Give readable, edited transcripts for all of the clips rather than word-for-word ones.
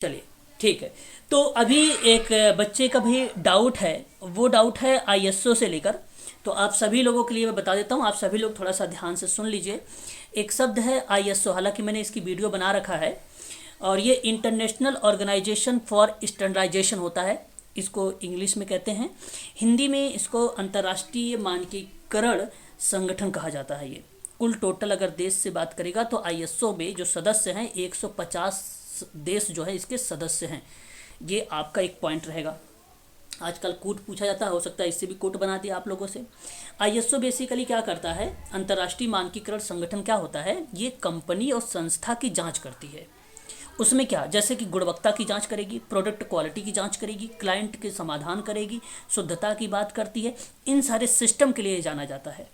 चलिए ठीक है। तो अभी एक बच्चे का भी डाउट है, वो डाउट है आईएसओ से लेकर। तो आप सभी लोगों के लिए मैं बता देता हूँ, आप सभी लोग थोड़ा सा ध्यान से सुन लीजिए। एक शब्द है आईएसओ, हालांकि मैंने इसकी वीडियो बना रखा है, और ये इंटरनेशनल ऑर्गेनाइजेशन फॉर स्टैंडर्डाइजेशन होता है, इसको इंग्लिश में कहते हैं। हिंदी में इसको अंतर्राष्ट्रीय मानकीकरण संगठन कहा जाता है। ये कुल टोटल अगर देश से बात करेगा तो आईएसओ में जो सदस्य हैं 150 देश जो है इसके सदस्य हैं। ये आपका एक पॉइंट रहेगा। आजकल कोट पूछा जाता है, हो सकता है इससे भी कोट बना दिया आप लोगों से। आईएसओ बेसिकली क्या करता है, अंतर्राष्ट्रीय मानकीकरण संगठन क्या होता है, ये कंपनी और संस्था की जांच करती है। उसमें क्या, जैसे कि गुणवत्ता की जांच करेगी, प्रोडक्ट क्वालिटी की जांच करेगी, क्लाइंट के समाधान करेगी, शुद्धता की बात करती है। इन सारे सिस्टम के लिए जाना जाता है।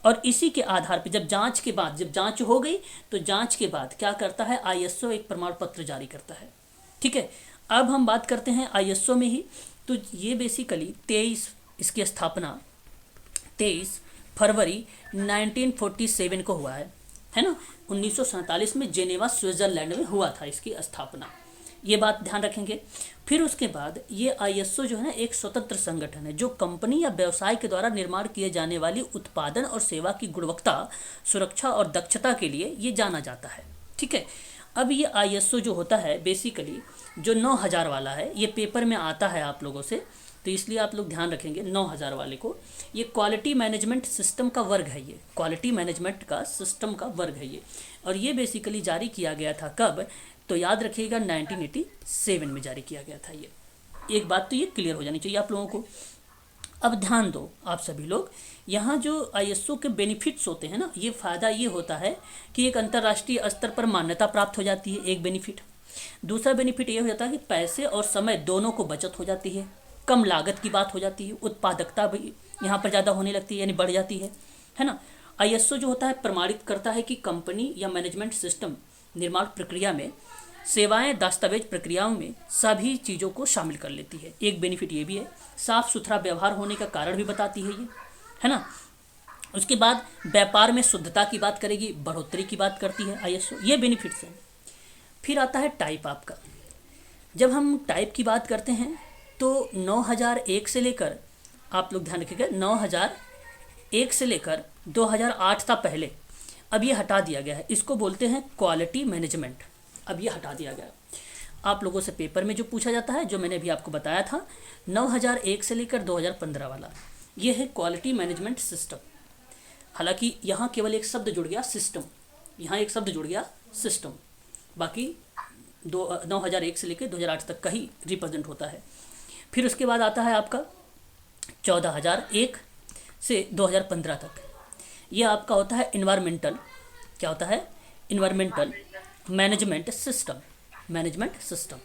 और इसी के आधार पर जब जांच के बाद, जब जांच हो गई तो जांच के बाद क्या करता है, आईएसओ एक प्रमाण पत्र जारी करता है। ठीक है, अब हम बात करते हैं आईएसओ में ही। तो ये बेसिकली 23, इसकी स्थापना 23 फरवरी 1947 को हुआ है ना। 1947 में जेनेवा स्विट्जरलैंड में हुआ था इसकी स्थापना, ये बात ध्यान रखेंगे। फिर उसके बाद ये आईएसओ जो है ना एक स्वतंत्र संगठन है जो कंपनी या व्यवसाय के द्वारा निर्माण किए जाने वाली उत्पादन और सेवा की गुणवत्ता, सुरक्षा और दक्षता के लिए ये जाना जाता है। ठीक है, अब ये आईएसओ जो होता है बेसिकली जो 9000 वाला है, ये पेपर में आता है आप लोगों से, तो इसलिए आप लोग ध्यान रखेंगे 9000 वाले को। ये क्वालिटी मैनेजमेंट सिस्टम का वर्ग है, ये क्वालिटी मैनेजमेंट का सिस्टम का वर्ग है ये। और ये बेसिकली जारी किया गया था कब, तो याद रखिएगा 1987 में जारी किया गया था ये। एक बात तो ये क्लियर हो जानी चाहिए आप लोगों को। अब ध्यान दो आप सभी लोग, यहाँ जो आईएसओ के बेनिफिट्स होते हैं ना, ये फ़ायदा ये होता है कि एक अंतर्राष्ट्रीय स्तर पर मान्यता प्राप्त हो जाती है, एक बेनिफिट। दूसरा बेनिफिट ये हो जाता है कि पैसे और समय दोनों को बचत हो जाती है, कम लागत की बात हो जाती है, उत्पादकता भी यहाँ पर ज़्यादा होने लगती है, यानी बढ़ जाती है ना। आईएसओ जो होता है प्रमाणित करता है कि कंपनी या मैनेजमेंट सिस्टम निर्माण प्रक्रिया में सेवाएं, दस्तावेज प्रक्रियाओं में सभी चीज़ों को शामिल कर लेती है। एक बेनिफिट ये भी है, साफ सुथरा व्यवहार होने का कारण भी बताती है ये, है ना। उसके बाद व्यापार में शुद्धता की बात करेगी, बढ़ोतरी की बात करती है आईएसओ, ये बेनिफिट्स हैं। फिर आता है टाइप आपका। जब हम टाइप की बात करते हैं तो 9001 से लेकर, आप लोग ध्यान रखिएगा, 9001 से लेकर 2008 था पहले, अब ये हटा दिया गया है, इसको बोलते हैं क्वालिटी मैनेजमेंट। अब ये हटा दिया गया। आप लोगों से पेपर में जो पूछा जाता है, जो मैंने अभी आपको बताया था 9001 से लेकर 2015 वाला, ये है क्वालिटी मैनेजमेंट सिस्टम। हालांकि यहाँ केवल एक शब्द जुड़ गया सिस्टम, यहाँ एक शब्द जुड़ गया सिस्टम, बाकी 9001 से लेकर 2008 तक का ही रिप्रेजेंट होता है। फिर उसके बाद आता है आपका 14001 से 2015 तक, ये आपका होता है इन्वायरमेंटल, क्या होता है, environmental management system, management system.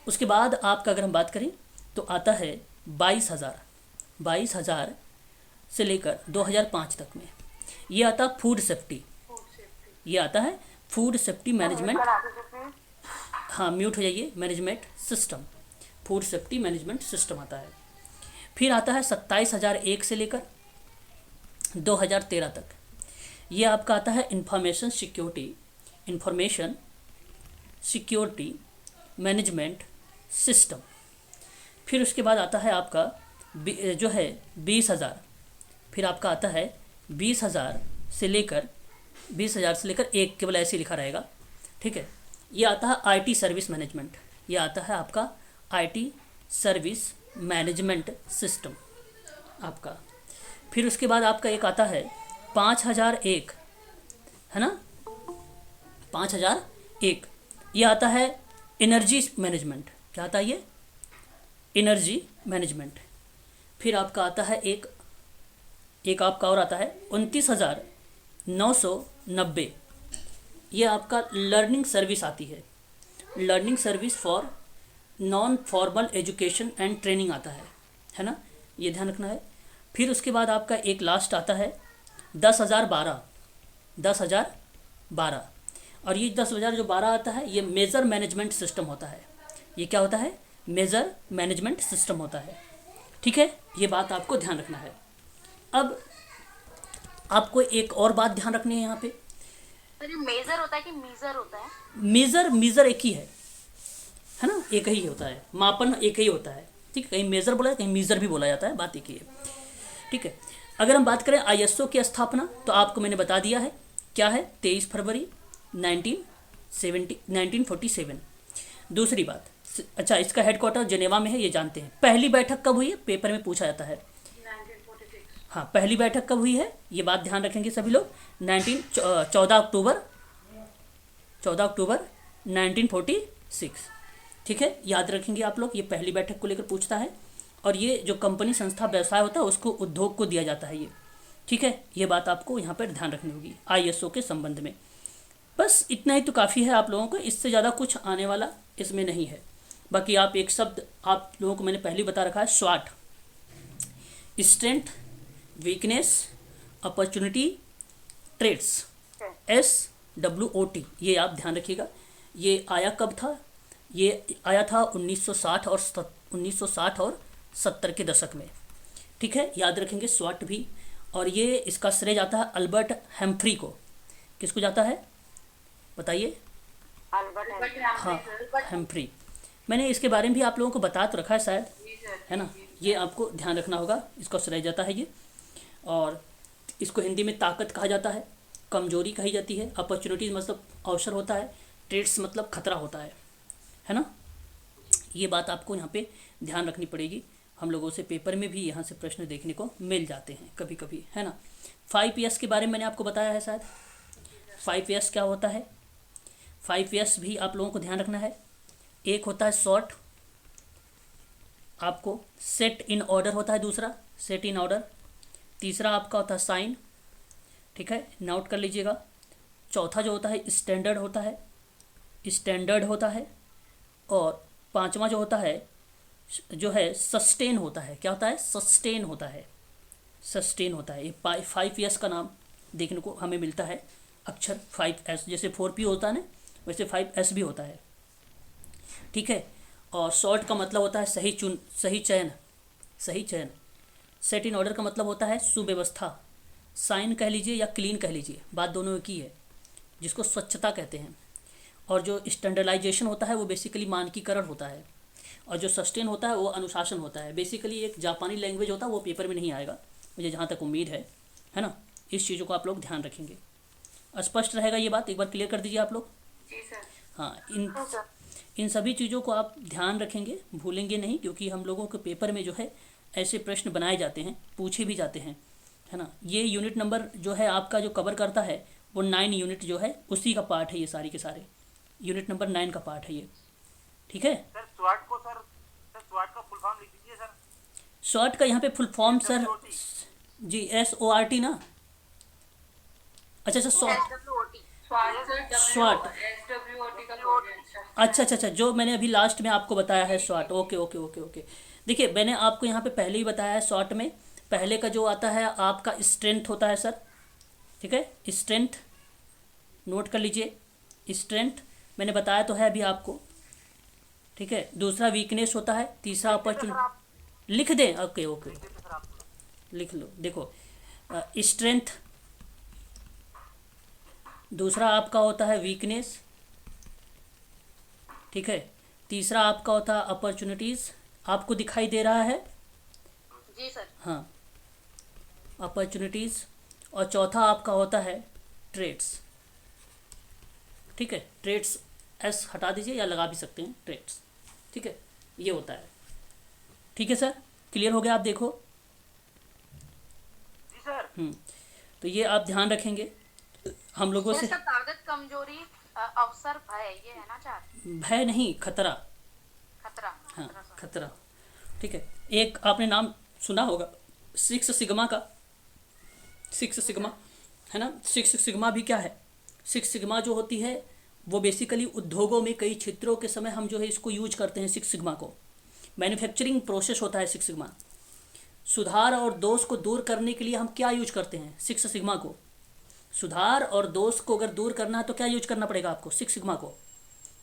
उसके बाद आपका अगर हम बात करें तो आता है 22,000 से लेकर 2005 तक में, ये आता है फूड सेफ्टी, ये आता है फूड सेफ्टी मैनेजमेंट, हाँ म्यूट हो जाइए, management system, food safety management system आता है। फिर आता है 27,001 से लेकर 2013 तक, ये आपका आता है इंफॉर्मेशन सिक्योरिटी मैनेजमेंट सिस्टम। फिर उसके बाद आता है आपका जो है 20,000, फिर आपका आता है 20,000 से लेकर 20,000 एक, केवल ऐसे लिखा रहेगा, ठीक है। ये आता है आईटी सर्विस मैनेजमेंट, ये आता है आपका आईटी सर्विस मैनेजमेंट सिस्टम आपका। फिर उसके बाद आपका एक आता है 5,001, है ना, 5,001, ये आता है एनर्जी मैनेजमेंट, क्या आता है ये, एनर्जी मैनेजमेंट। फिर आपका आता है एक आपका और आता है 29,990, ये आपका लर्निंग सर्विस आती है, learning service for non formal education and training आता है ना, ये ध्यान रखना है। फिर उसके बाद आपका एक लास्ट आता है 10,012, और ये 10,000 जो 12 आता है, ये मेजर मैनेजमेंट सिस्टम होता है, ये क्या होता है, मेजर मैनेजमेंट सिस्टम होता है। ठीक है, ये बात आपको ध्यान रखना है। अब आपको एक और बात ध्यान रखनी है यहाँ पे, मेजर होता है कि मीजर होता है, मीजर एक ही है, एक ही होता है, मापन एक ही होता है। ठीक है, कहीं मेज़र बोला कहीं मीज़र भी बोला जाता है, बात एक ही है। ठीक है, अगर हम बात करें आईएसओ की स्थापना तो आपको मैंने बता दिया है क्या है, 23 फरवरी 1947। दूसरी बात, अच्छा इसका हेडक्वार्टर जेनेवा में है, ये जानते हैं। पहली बैठक कब हुई है, पेपर में पूछा जाता है। 1946। हाँ, पहली बैठक कब हुई है ये बात ध्यान रखेंगे सभी लोग। 14 अक्टूबर 1946। ठीक है, याद रखेंगे आप लोग, ये पहली बैठक को लेकर पूछता है। और ये जो कंपनी संस्था व्यवसाय होता है उसको उद्योग को दिया जाता है ये। ठीक है, ये बात आपको यहाँ पर ध्यान रखनी होगी आईएसओ के संबंध में। बस इतना ही तो काफ़ी है आप लोगों को, इससे ज़्यादा कुछ आने वाला इसमें नहीं है। बाकी आप एक शब्द आप लोगों को मैंने पहले बता रखा है, स्वाट, strength, weakness, opportunity, threats, SWOT, ये आप ध्यान रखिएगा। ये आया कब था, ये आया था 1960 और 70 के दशक में। ठीक है, याद रखेंगे स्वाट भी। और ये इसका श्रेय जाता है अल्बर्ट हेम्फ्री को। किसको जाता है बताइए? अल्बर्ट हाँ, हेम्फ्री। हेम्फ्री। मैंने इसके बारे में भी आप लोगों को बता तो रखा है शायद, जी सर। है ना, ये आपको ध्यान रखना होगा, इसको श्रेय जाता है ये। और इसको हिंदी में ताकत कहा जाता है, कमजोरी कही जाती है, अपॉर्चुनिटीज मतलब अवसर होता है, ट्रेड्स मतलब खतरा होता है ना। ये बात आपको यहाँ पे ध्यान रखनी पड़ेगी। हम लोगों से पेपर में भी यहाँ से प्रश्न देखने को मिल जाते हैं कभी कभी, है ना। 5S के बारे में मैंने आपको बताया है शायद। 5S क्या होता है? 5S भी आप लोगों को ध्यान रखना है। एक होता है शॉर्ट, आपको सेट इन ऑर्डर होता है, दूसरा सेट इन ऑर्डर, तीसरा आपका होता है साइन। ठीक है, नोट कर लीजिएगा। चौथा जो होता है स्टैंडर्ड होता है। और पांचवा जो होता है जो है सस्टेन होता है। क्या होता है? सस्टेन होता है। ये 5S का नाम देखने को हमें मिलता है। अक्षर 5S, जैसे 4P होता है ना, वैसे 5S भी होता है। ठीक है, और शॉर्ट का मतलब होता है सही चयन। सेट इन ऑर्डर का मतलब होता है सुव्यवस्था। साइन कह लीजिए या क्लीन कह लीजिए, बात दोनों की है, जिसको स्वच्छता कहते हैं। और जो स्टैंडर्डाइजेशन होता है वो बेसिकली मानकीकरण होता है। और जो सस्टेन होता है वो अनुशासन होता है। बेसिकली एक जापानी लैंग्वेज होता है, वो पेपर में नहीं आएगा मुझे जहाँ तक उम्मीद है ना। इस चीज़ों को आप लोग ध्यान रखेंगे। स्पष्ट रहेगा ये बात? एक बार क्लियर कर दीजिए आप लोग। जी सर। हाँ, इन सभी चीज़ों को आप ध्यान रखेंगे, भूलेंगे नहीं, क्योंकि हम लोगों के पेपर में जो है ऐसे प्रश्न बनाए जाते हैं, पूछे भी जाते हैं, है ना। ये यूनिट नंबर जो है आपका जो कवर करता है वो 9 यूनिट जो है उसी का पार्ट है, ये सारी के सारे यूनिट नंबर 9 का पार्ट है ये। ठीक है, सर स्वाट का फुल फॉर्म लिख दीजिए सर। शॉर्ट का यहाँ पे फुल फॉर्म सर जी SORT ना। अच्छा, शॉर्ट, SWOT। स्वाट। SWOT का कोड है सर। अच्छा, जो मैंने अभी लास्ट में आपको बताया है स्वाट। ओके। देखिए, मैंने आपको यहाँ पे पहले ही बताया है, शॉर्ट में पहले का जो आता है आपका स्ट्रेंथ होता है सर। ठीक है, स्ट्रेंथ नोट कर लीजिए। स्ट्रेंथ मैंने बताया तो है अभी आपको। ठीक है, दूसरा वीकनेस होता है, तीसरा अपॉर्चुनिटी। लिख दें? ओके, लिख लो। देखो, स्ट्रेंथ, दूसरा आपका होता है वीकनेस। ठीक है, तीसरा आपका होता है अपॉर्चुनिटीज़। आपको दिखाई दे रहा है? जी सर। हाँ, अपॉर्चुनिटीज़। और चौथा आपका होता है ट्रेड्स। ठीक है, ट्रेड्स S हटा दीजिए या लगा भी सकते हैं, ट्रेड्स। ठीक है, ये होता है। ठीक है सर, क्लियर हो गया? आप देखो। जी सर। तो ये आप ध्यान रखेंगे हम लोगों से। इसका ताकत, कमजोरी, अवसर, भय, ये है ना चार? भय नहीं, खतरा। खतरा। हाँ, सर। खतरा। ठीक है, एक आपने नाम सुना होगा 6 सिग्मा का। 6 सिग्मा, है ना। 6 सिग्मा भी क्या है? 6 सिग्मा जो होती है वो बेसिकली उद्योगों में कई क्षेत्रों के समय हम जो है इसको यूज करते हैं 6 सिग्मा को। मैन्युफैक्चरिंग प्रोसेस होता है 6 सिग्मा। सुधार और दोष को दूर करने के लिए हम क्या यूज करते हैं? 6 सिग्मा को। सुधार और दोष को अगर दूर करना है तो क्या यूज करना पड़ेगा आपको? 6 सिग्मा को,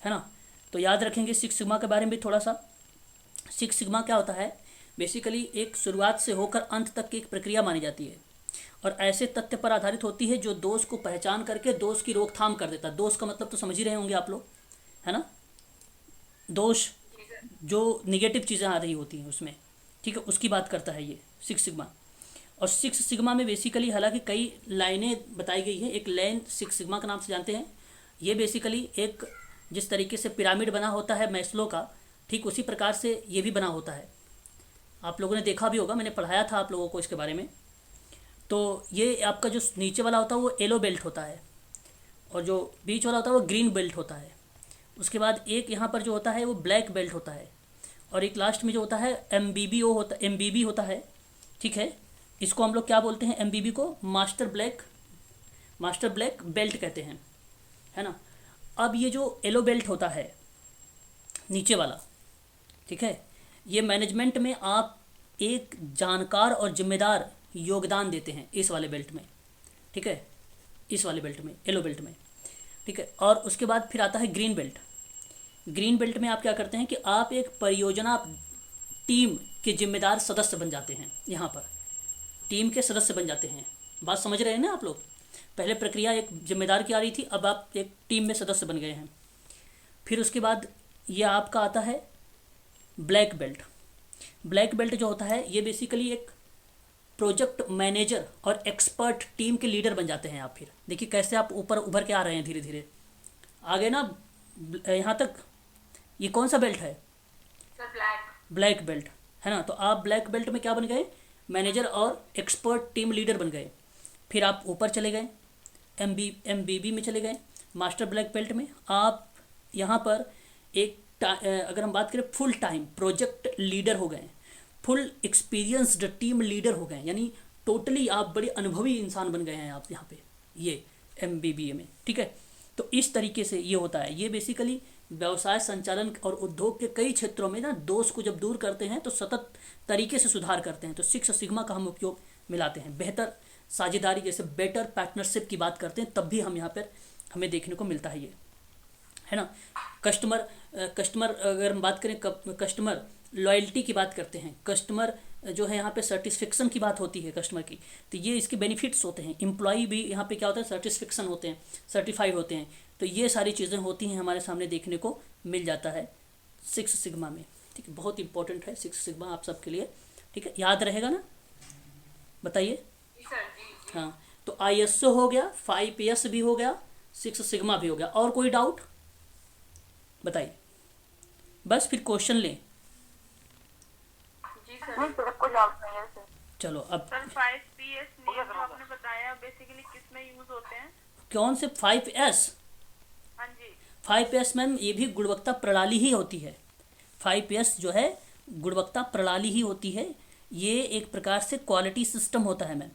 है ना। तो याद रखेंगे 6 सिग्मा के बारे में भी थोड़ा सा। 6 सिग्मा क्या होता है? बेसिकली एक शुरुआत से होकर अंत तक की एक प्रक्रिया मानी जाती है और ऐसे तथ्य पर आधारित होती है जो दोष को पहचान करके दोष की रोकथाम कर देता है। दोष का मतलब तो समझ ही रहे होंगे आप लोग, है ना। दोष जो निगेटिव चीज़ें आ रही होती हैं उसमें, ठीक है, उसकी बात करता है ये सिक्स सिग्मा। और सिक्स सिग्मा में बेसिकली हालांकि कई लाइनें बताई गई हैं। एक लाइन सिक्स सिग्मा के नाम से जानते हैं। ये बेसिकली एक जिस तरीके से पिरामिड बना होता है मैस्लो का, ठीक उसी प्रकार से ये भी बना होता है। आप लोगों ने देखा भी होगा, मैंने पढ़ाया था आप लोगों को इसके बारे में। तो ये आपका जो नीचे वाला होता है वो येलो बेल्ट होता है, और जो बीच वाला होता है वो ग्रीन बेल्ट होता है। उसके बाद एक यहाँ पर जो होता है वो ब्लैक बेल्ट होता है, और एक लास्ट में जो होता है एमबीबी होता है, ठीक है। इसको हम लोग क्या बोलते हैं, एमबीबी को मास्टर ब्लैक बेल्ट कहते हैं, है ना। अब ये जो येलो बेल्ट होता है नीचे वाला, ठीक है, ये मैनेजमेंट में आप एक जानकार और जिम्मेदार योगदान देते हैं इस वाले बेल्ट में, ठीक है, इस वाले बेल्ट में, येलो बेल्ट में, ठीक है। और उसके बाद फिर आता है ग्रीन बेल्ट। ग्रीन बेल्ट में आप क्या करते हैं कि आप एक परियोजना टीम के जिम्मेदार सदस्य बन जाते हैं। यहाँ पर टीम के सदस्य बन जाते हैं। बात समझ रहे हैं ना आप लोग। पहले प्रक्रिया एक जिम्मेदार की आ रही थी, अब आप एक टीम में सदस्य बन गए हैं। फिर उसके बाद ये आपका आता है ब्लैक बेल्ट। ब्लैक बेल्ट जो होता है ये बेसिकली एक प्रोजेक्ट मैनेजर और एक्सपर्ट टीम के लीडर बन जाते हैं आप। फिर देखिए कैसे आप ऊपर उभर के आ रहे हैं धीरे धीरे आगे ना। यहाँ तक ये कौन सा बेल्ट है, सर ब्लैक। ब्लैक बेल्ट, है ना। तो आप ब्लैक बेल्ट में क्या बन गए, मैनेजर और एक्सपर्ट टीम लीडर बन गए। फिर आप ऊपर चले गए, एमबीबी में चले गए, मास्टर ब्लैक बेल्ट में। आप यहाँ पर अगर हम बात करें फुल टाइम प्रोजेक्ट लीडर हो गए, फुल एक्सपीरियंस्ड टीम लीडर हो गए, यानी टोटली आप बड़े अनुभवी इंसान बन गए हैं आप यहाँ पे ये एमबीबी में, ठीक है। तो इस तरीके से ये होता है। ये बेसिकली व्यवसाय संचालन और उद्योग के कई क्षेत्रों में ना दोष को जब दूर करते हैं तो सतत तरीके से सुधार करते हैं। तो सिक्स सिग्मा का हम उपयोग मिलाते हैं। बेहतर साझेदारी जैसे बेटर पार्टनरशिप की बात करते हैं तब भी हम यहाँ पर हमें देखने को मिलता है ये, है ना। कस्टमर अगर हम बात करें कस्टमर लॉयल्टी की बात करते हैं, कस्टमर जो है यहाँ पे सर्टिस्फिक्शन की बात होती है कस्टमर की, तो ये इसके बेनिफिट्स होते हैं। एम्प्लॉय भी यहाँ पे क्या होता है, सर्टिस्फिक्शन होते हैं, सर्टिफाइड होते हैं। तो ये सारी चीज़ें होती हैं हमारे सामने देखने को मिल जाता है सिक्स सिग्मा में, ठीक है। बहुत इंपॉर्टेंट है सिक्स सिग्मा आप सबके लिए, ठीक है। याद रहेगा ना, बताइए। सर जी। हाँ, तो ISO हो गया, 5S भी हो गया, सिक्स सिग्मा भी हो गया। और कोई डाउट बताइए, बस फिर क्वेश्चन लें। जी सर, कोई डाउट नहीं है सर। चलो अब सर 5PS नियम जो आपने बताया बेसिकली किस में यूज होते हैं? कौन से 5S? हाँ जी। 5S मैम ये भी गुणवत्ता प्रणाली ही होती है। 5S जो है गुणवत्ता प्रणाली ही होती है। ये एक प्रकार से क्वालिटी सिस्टम होता है मैम।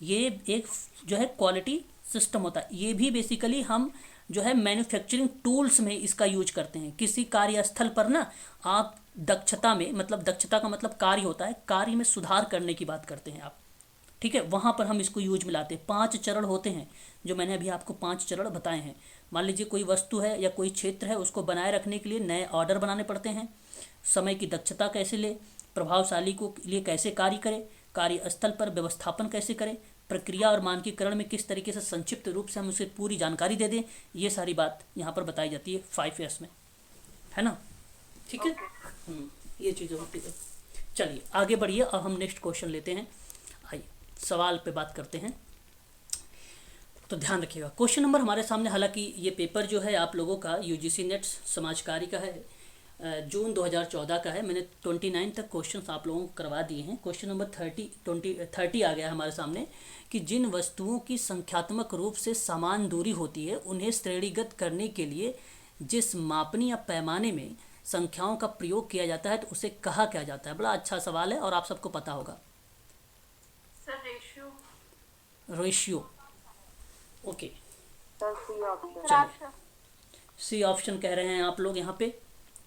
ये एक जो है क्वालिटी सिस्टम होता है। ये भी बेसिकली हम जो है मैन्युफैक्चरिंग टूल्स में इसका यूज करते हैं। किसी कार्यस्थल पर ना आप दक्षता में, मतलब दक्षता का मतलब कार्य होता है, कार्य में सुधार करने की बात करते हैं आप, ठीक है। वहाँ पर हम इसको यूज में लाते हैं। 5 चरण होते हैं जो मैंने अभी आपको 5 चरण बताए हैं। मान लीजिए कोई वस्तु है या कोई क्षेत्र है, उसको बनाए रखने के लिए नए ऑर्डर बनाने पड़ते हैं। समय की दक्षता कैसे ले, प्रभावशाली को लिए कैसे कार्य करे, कार्यस्थल पर व्यवस्थापन कैसे करें, प्रक्रिया और मानकीकरण में किस तरीके से संक्षिप्त रूप से हम उसे पूरी जानकारी दे दें, ये सारी बात यहाँ पर बताई जाती है 5S में, है ना, ठीक है। ये चीज़ें होती है। चलिए आगे बढ़िए, अब हम नेक्स्ट क्वेश्चन लेते हैं। आइए सवाल पे बात करते हैं। तो ध्यान रखिएगा, क्वेश्चन नंबर हमारे सामने, हालांकि ये पेपर जो है आप लोगों का UGC नेट समाजकारी का है, जून 2014 का है। मैंने 29 तक क्वेश्चंस आप लोगों को करवा दिए हैं। क्वेश्चन नंबर 30 आ गया है हमारे सामने कि जिन वस्तुओं की संख्यात्मक रूप से समान दूरी होती है उन्हें श्रेणीगत करने के लिए जिस मापनी या पैमाने में संख्याओं का प्रयोग किया जाता है तो उसे कहा क्या जाता है। बड़ा अच्छा सवाल है और आप सबको पता होगा। Sir ratio. Ratio, okay, sir C option. चलिए सी ऑप्शन कह रहे हैं आप लोग यहाँ पे।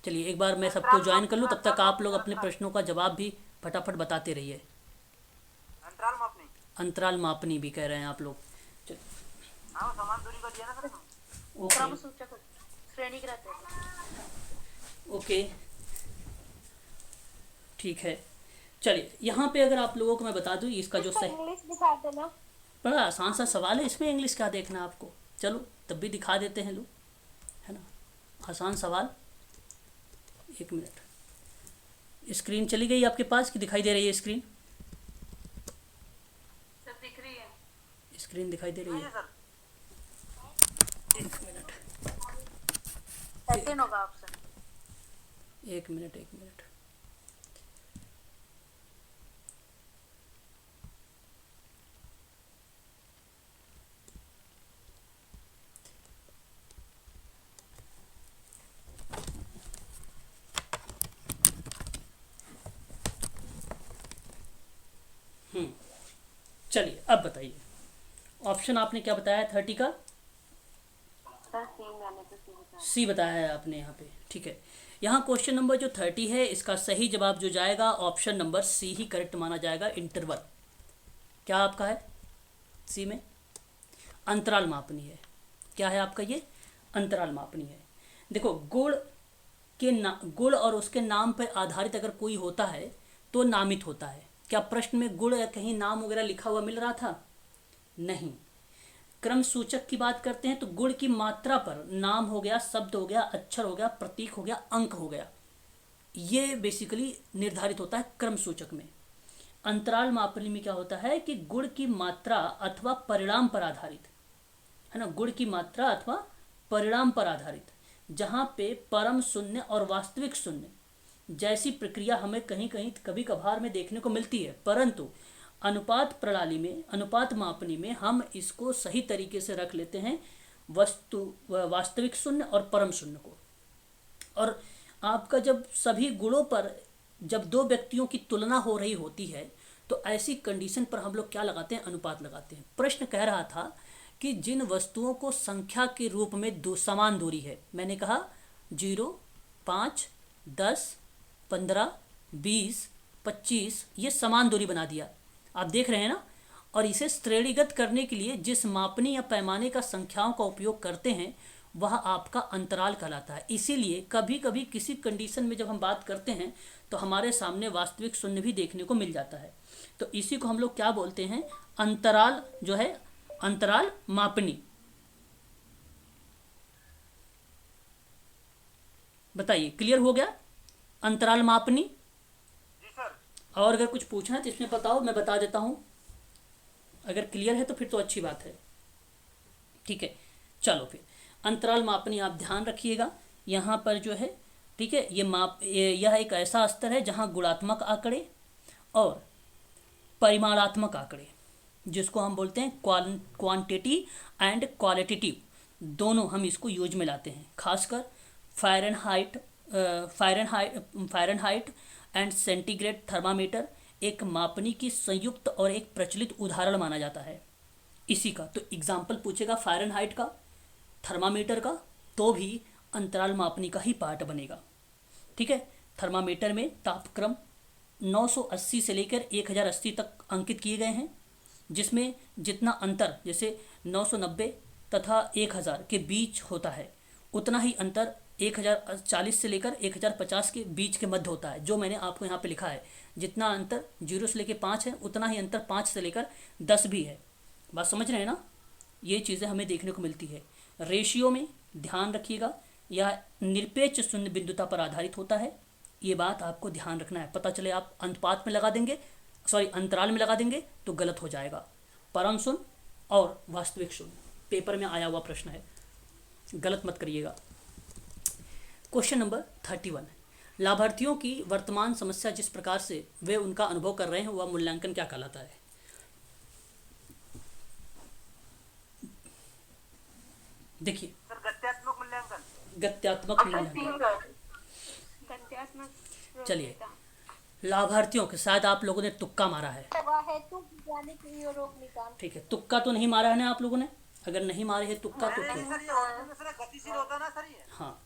चलिए एक बार मैं सबको ज्वाइन कर लूँ, तब तक आप लोग अपने प्रश्नों का जवाब भी फटाफट बताते रहिए। अंतराल मापनी। अंतराल मापनी भी कह रहे हैं आप लोग। हाँ, समान दूरी का दिया ना सर। ओके सूचक श्रेणीकृत है। ओके ठीक है। चलिए यहाँ पे अगर आप लोगों को मैं बता दूँ इसका जो सही, इंग्लिश दिखा देना। बड़ा आसान सा सवाल है, इसमें इंग्लिश क्या देखना आपको। चलो तब भी दिखा देते हैं लोग, है ना, आसान सवाल। एक मिनट। स्क्रीन चली गई आपके पास कि दिखाई दे रही है स्क्रीन? सर दिख रही है। स्क्रीन दिखाई दे रही नहीं है? है सर। एक मिनट, सेकंड होगा ऑप्शन। एक मिनट, एक मिनट। चलिए अब बताइए, ऑप्शन आपने क्या बताया 30 का? सर सी, मैंने तो सी बताया। सी बताया है आपने यहाँ पे, ठीक है। यहाँ क्वेश्चन नंबर जो 30 है इसका सही जवाब जो जाएगा ऑप्शन नंबर सी ही करेक्ट माना जाएगा, इंटरवल। क्या आपका है सी में? अंतराल मापनी है। क्या है आपका ये? अंतराल मापनी है। देखो गुण और उसके नाम पर आधारित अगर कोई होता है तो नामित होता है। क्या प्रश्न में गुण या कहीं नाम वगैरह लिखा हुआ मिल रहा था? नहीं। क्रम सूचक की बात करते हैं तो गुण की मात्रा पर नाम हो गया, शब्द हो गया, अक्षर हो गया, प्रतीक हो गया, अंक हो गया, ये बेसिकली निर्धारित होता है क्रम सूचक में। अंतराल मापनी में क्या होता है कि गुण की मात्रा अथवा परिणाम पर आधारित है ना, गुण की मात्रा अथवा परिणाम पर आधारित, जहां पे परम शून्य और वास्तविक शून्य जैसी प्रक्रिया हमें कहीं कहीं कभी कभार में देखने को मिलती है, परंतु अनुपात प्रणाली में, अनुपात मापनी में हम इसको सही तरीके से रख लेते हैं वास्तविक शून्य और परम शून्य को। और आपका जब सभी गुणों पर जब दो व्यक्तियों की तुलना हो रही होती है तो ऐसी कंडीशन पर हम लोग क्या लगाते हैं? अनुपात लगाते हैं। प्रश्न कह रहा था कि जिन वस्तुओं को संख्या के रूप में समान दूरी है, मैंने कहा 0, 5, 10, 15, 20, 25, ये समान दूरी बना दिया, आप देख रहे हैं ना। और इसे श्रेणीगत करने के लिए जिस मापनी या पैमाने का संख्याओं का उपयोग करते हैं वह आपका अंतराल कहलाता है। इसीलिए कभी कभी किसी कंडीशन में जब हम बात करते हैं तो हमारे सामने वास्तविक शून्य भी देखने को मिल जाता है। तो इसी को हम लोग क्या बोलते हैं? अंतराल जो है, अंतराल मापनी। बताइए, क्लियर हो गया अंतराल मापनी? जी सर। और अगर कुछ पूछना है तो इसमें बताओ, मैं बता देता हूँ। अगर क्लियर है तो फिर तो अच्छी बात है, ठीक है। चलो फिर अंतराल मापनी आप ध्यान रखिएगा यहाँ पर जो है, ठीक है। यह एक ऐसा स्तर है जहाँ गुणात्मक आंकड़े और परिमाणात्मक आंकड़े, जिसको हम बोलते हैं क्वांटिटी एंड क्वालिटेटिव, दोनों हम इसको यूज में लाते हैं। खासकर फ़ारेनहाइट एंड सेंटीग्रेड थर्मामीटर एक मापनी की संयुक्त और एक प्रचलित उदाहरण माना जाता है इसी का। तो एग्जाम्पल पूछेगा फ़ारेनहाइट का, थर्मामीटर का, तो भी अंतराल मापनी का ही पार्ट बनेगा, ठीक है। थर्मामीटर में तापक्रम 980 से लेकर 1080 तक अंकित किए गए हैं, जिसमें जितना अंतर जैसे 990 तथा 1000 के बीच होता है उतना ही अंतर 1040 से लेकर 1050 के बीच के मध्य होता है। जो मैंने आपको यहाँ पे लिखा है, जितना अंतर 0 से लेकर 5 है उतना ही अंतर 5 से लेकर 10 भी है। बात समझ रहे हैं ना? ये चीज़ें हमें देखने को मिलती है। रेशियो में ध्यान रखिएगा, यह निरपेक्ष शून्य बिंदुता पर आधारित होता है। ये बात आपको ध्यान रखना है। पता चले आप अनुपात में लगा देंगे, अंतराल में लगा देंगे तो गलत हो जाएगा। परम शून्य और वास्तविक शून्य पेपर में आया हुआ प्रश्न है, गलत मत करिएगा। क्वेश्चन नंबर 31, लाभार्थियों की वर्तमान समस्या जिस प्रकार से वे उनका अनुभव कर रहे हैं वह मूल्यांकन क्या कहलाता है? देखिए, सर गत्यात्मक मूल्यांकन। गत्यात्मक मूल्यांकन। चलिए, लाभार्थियों के, शायद आप लोगों ने तुक्का मारा है, ठीक है। तुक्का तो नहीं मारा है ना आप लोगों ने? अगर नहीं मारे है तुक्का तो नहीं ठीक। सर, ये ऑप्शन में सर गतिशील होता ना सर ये। हाँ,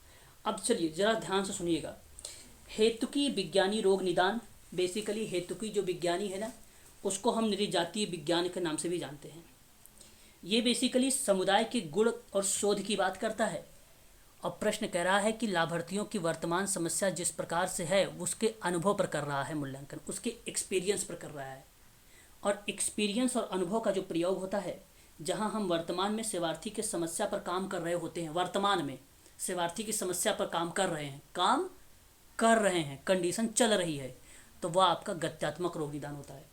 अब चलिए जरा ध्यान से सुनिएगा। हेतुकी विज्ञानी रोग निदान, बेसिकली हेतुकी जो विज्ञानी है ना, उसको हम नृजातीय विज्ञान के नाम से भी जानते हैं। ये बेसिकली समुदाय के गुण और शोध की बात करता है। और प्रश्न कह रहा है कि लाभार्थियों की वर्तमान समस्या जिस प्रकार से है उसके अनुभव पर कर रहा है मूल्यांकन, उसके एक्सपीरियंस पर कर रहा है। और एक्सपीरियंस और अनुभव का जो प्रयोग होता है, जहां हम वर्तमान में सेवार्थी की समस्या पर काम कर रहे होते हैं, वर्तमान में सेवार्थी की समस्या पर काम कर रहे हैं, काम कर रहे हैं, कंडीशन चल रही है, तो वह आपका गत्यात्मक रोग निदान होता है।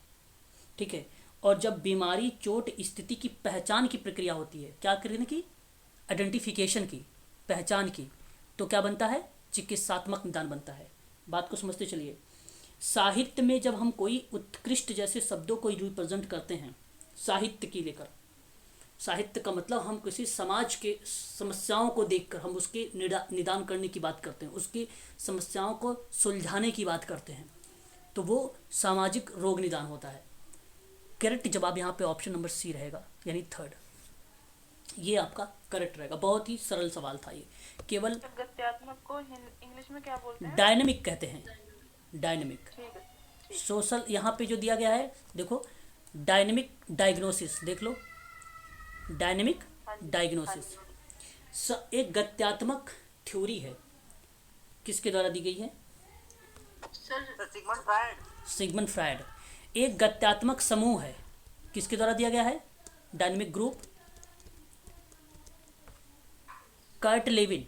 ठीक है। और जब बीमारी, चोट, स्थिति की पहचान की प्रक्रिया होती है, क्या करने की, आइडेंटिफिकेशन की, पहचान की, तो क्या बनता है, चिकित्सात्मक निदान बनता है। बात को समझते चलिए। साहित्य में जब हम कोई उत्कृष्ट जैसे शब्दों को रिप्रेजेंट करते हैं, साहित्य की लेकर, साहित्य का मतलब हम किसी समाज के समस्याओं को देखकर हम उसके निदान करने की बात करते हैं, उसकी समस्याओं को सुलझाने की बात करते हैं, तो वो सामाजिक रोग निदान होता है। करेक्ट जवाब यहाँ पे ऑप्शन नंबर सी रहेगा, यानी थर्ड। ये आपका करेक्ट रहेगा। बहुत ही सरल सवाल था ये, केवल तो गत्यात्मक को इंग्लिश में क्या बोलते हैं? डायनेमिक कहते हैं, डायनेमिक। ठीक है। सोशल यहाँ पे जो दिया गया है, देखो, डायनेमिक डायग्नोसिस, देख लो, डायनेमिक डायग्नोसिस एक गत्यात्मक थ्योरी है, किसके द्वारा दी गई है, sir Sigmund Freud. Sigmund Freud. एक गत्यात्मक समूह है, किसके द्वारा दिया गया है, dynamic group, Kurt Lewin,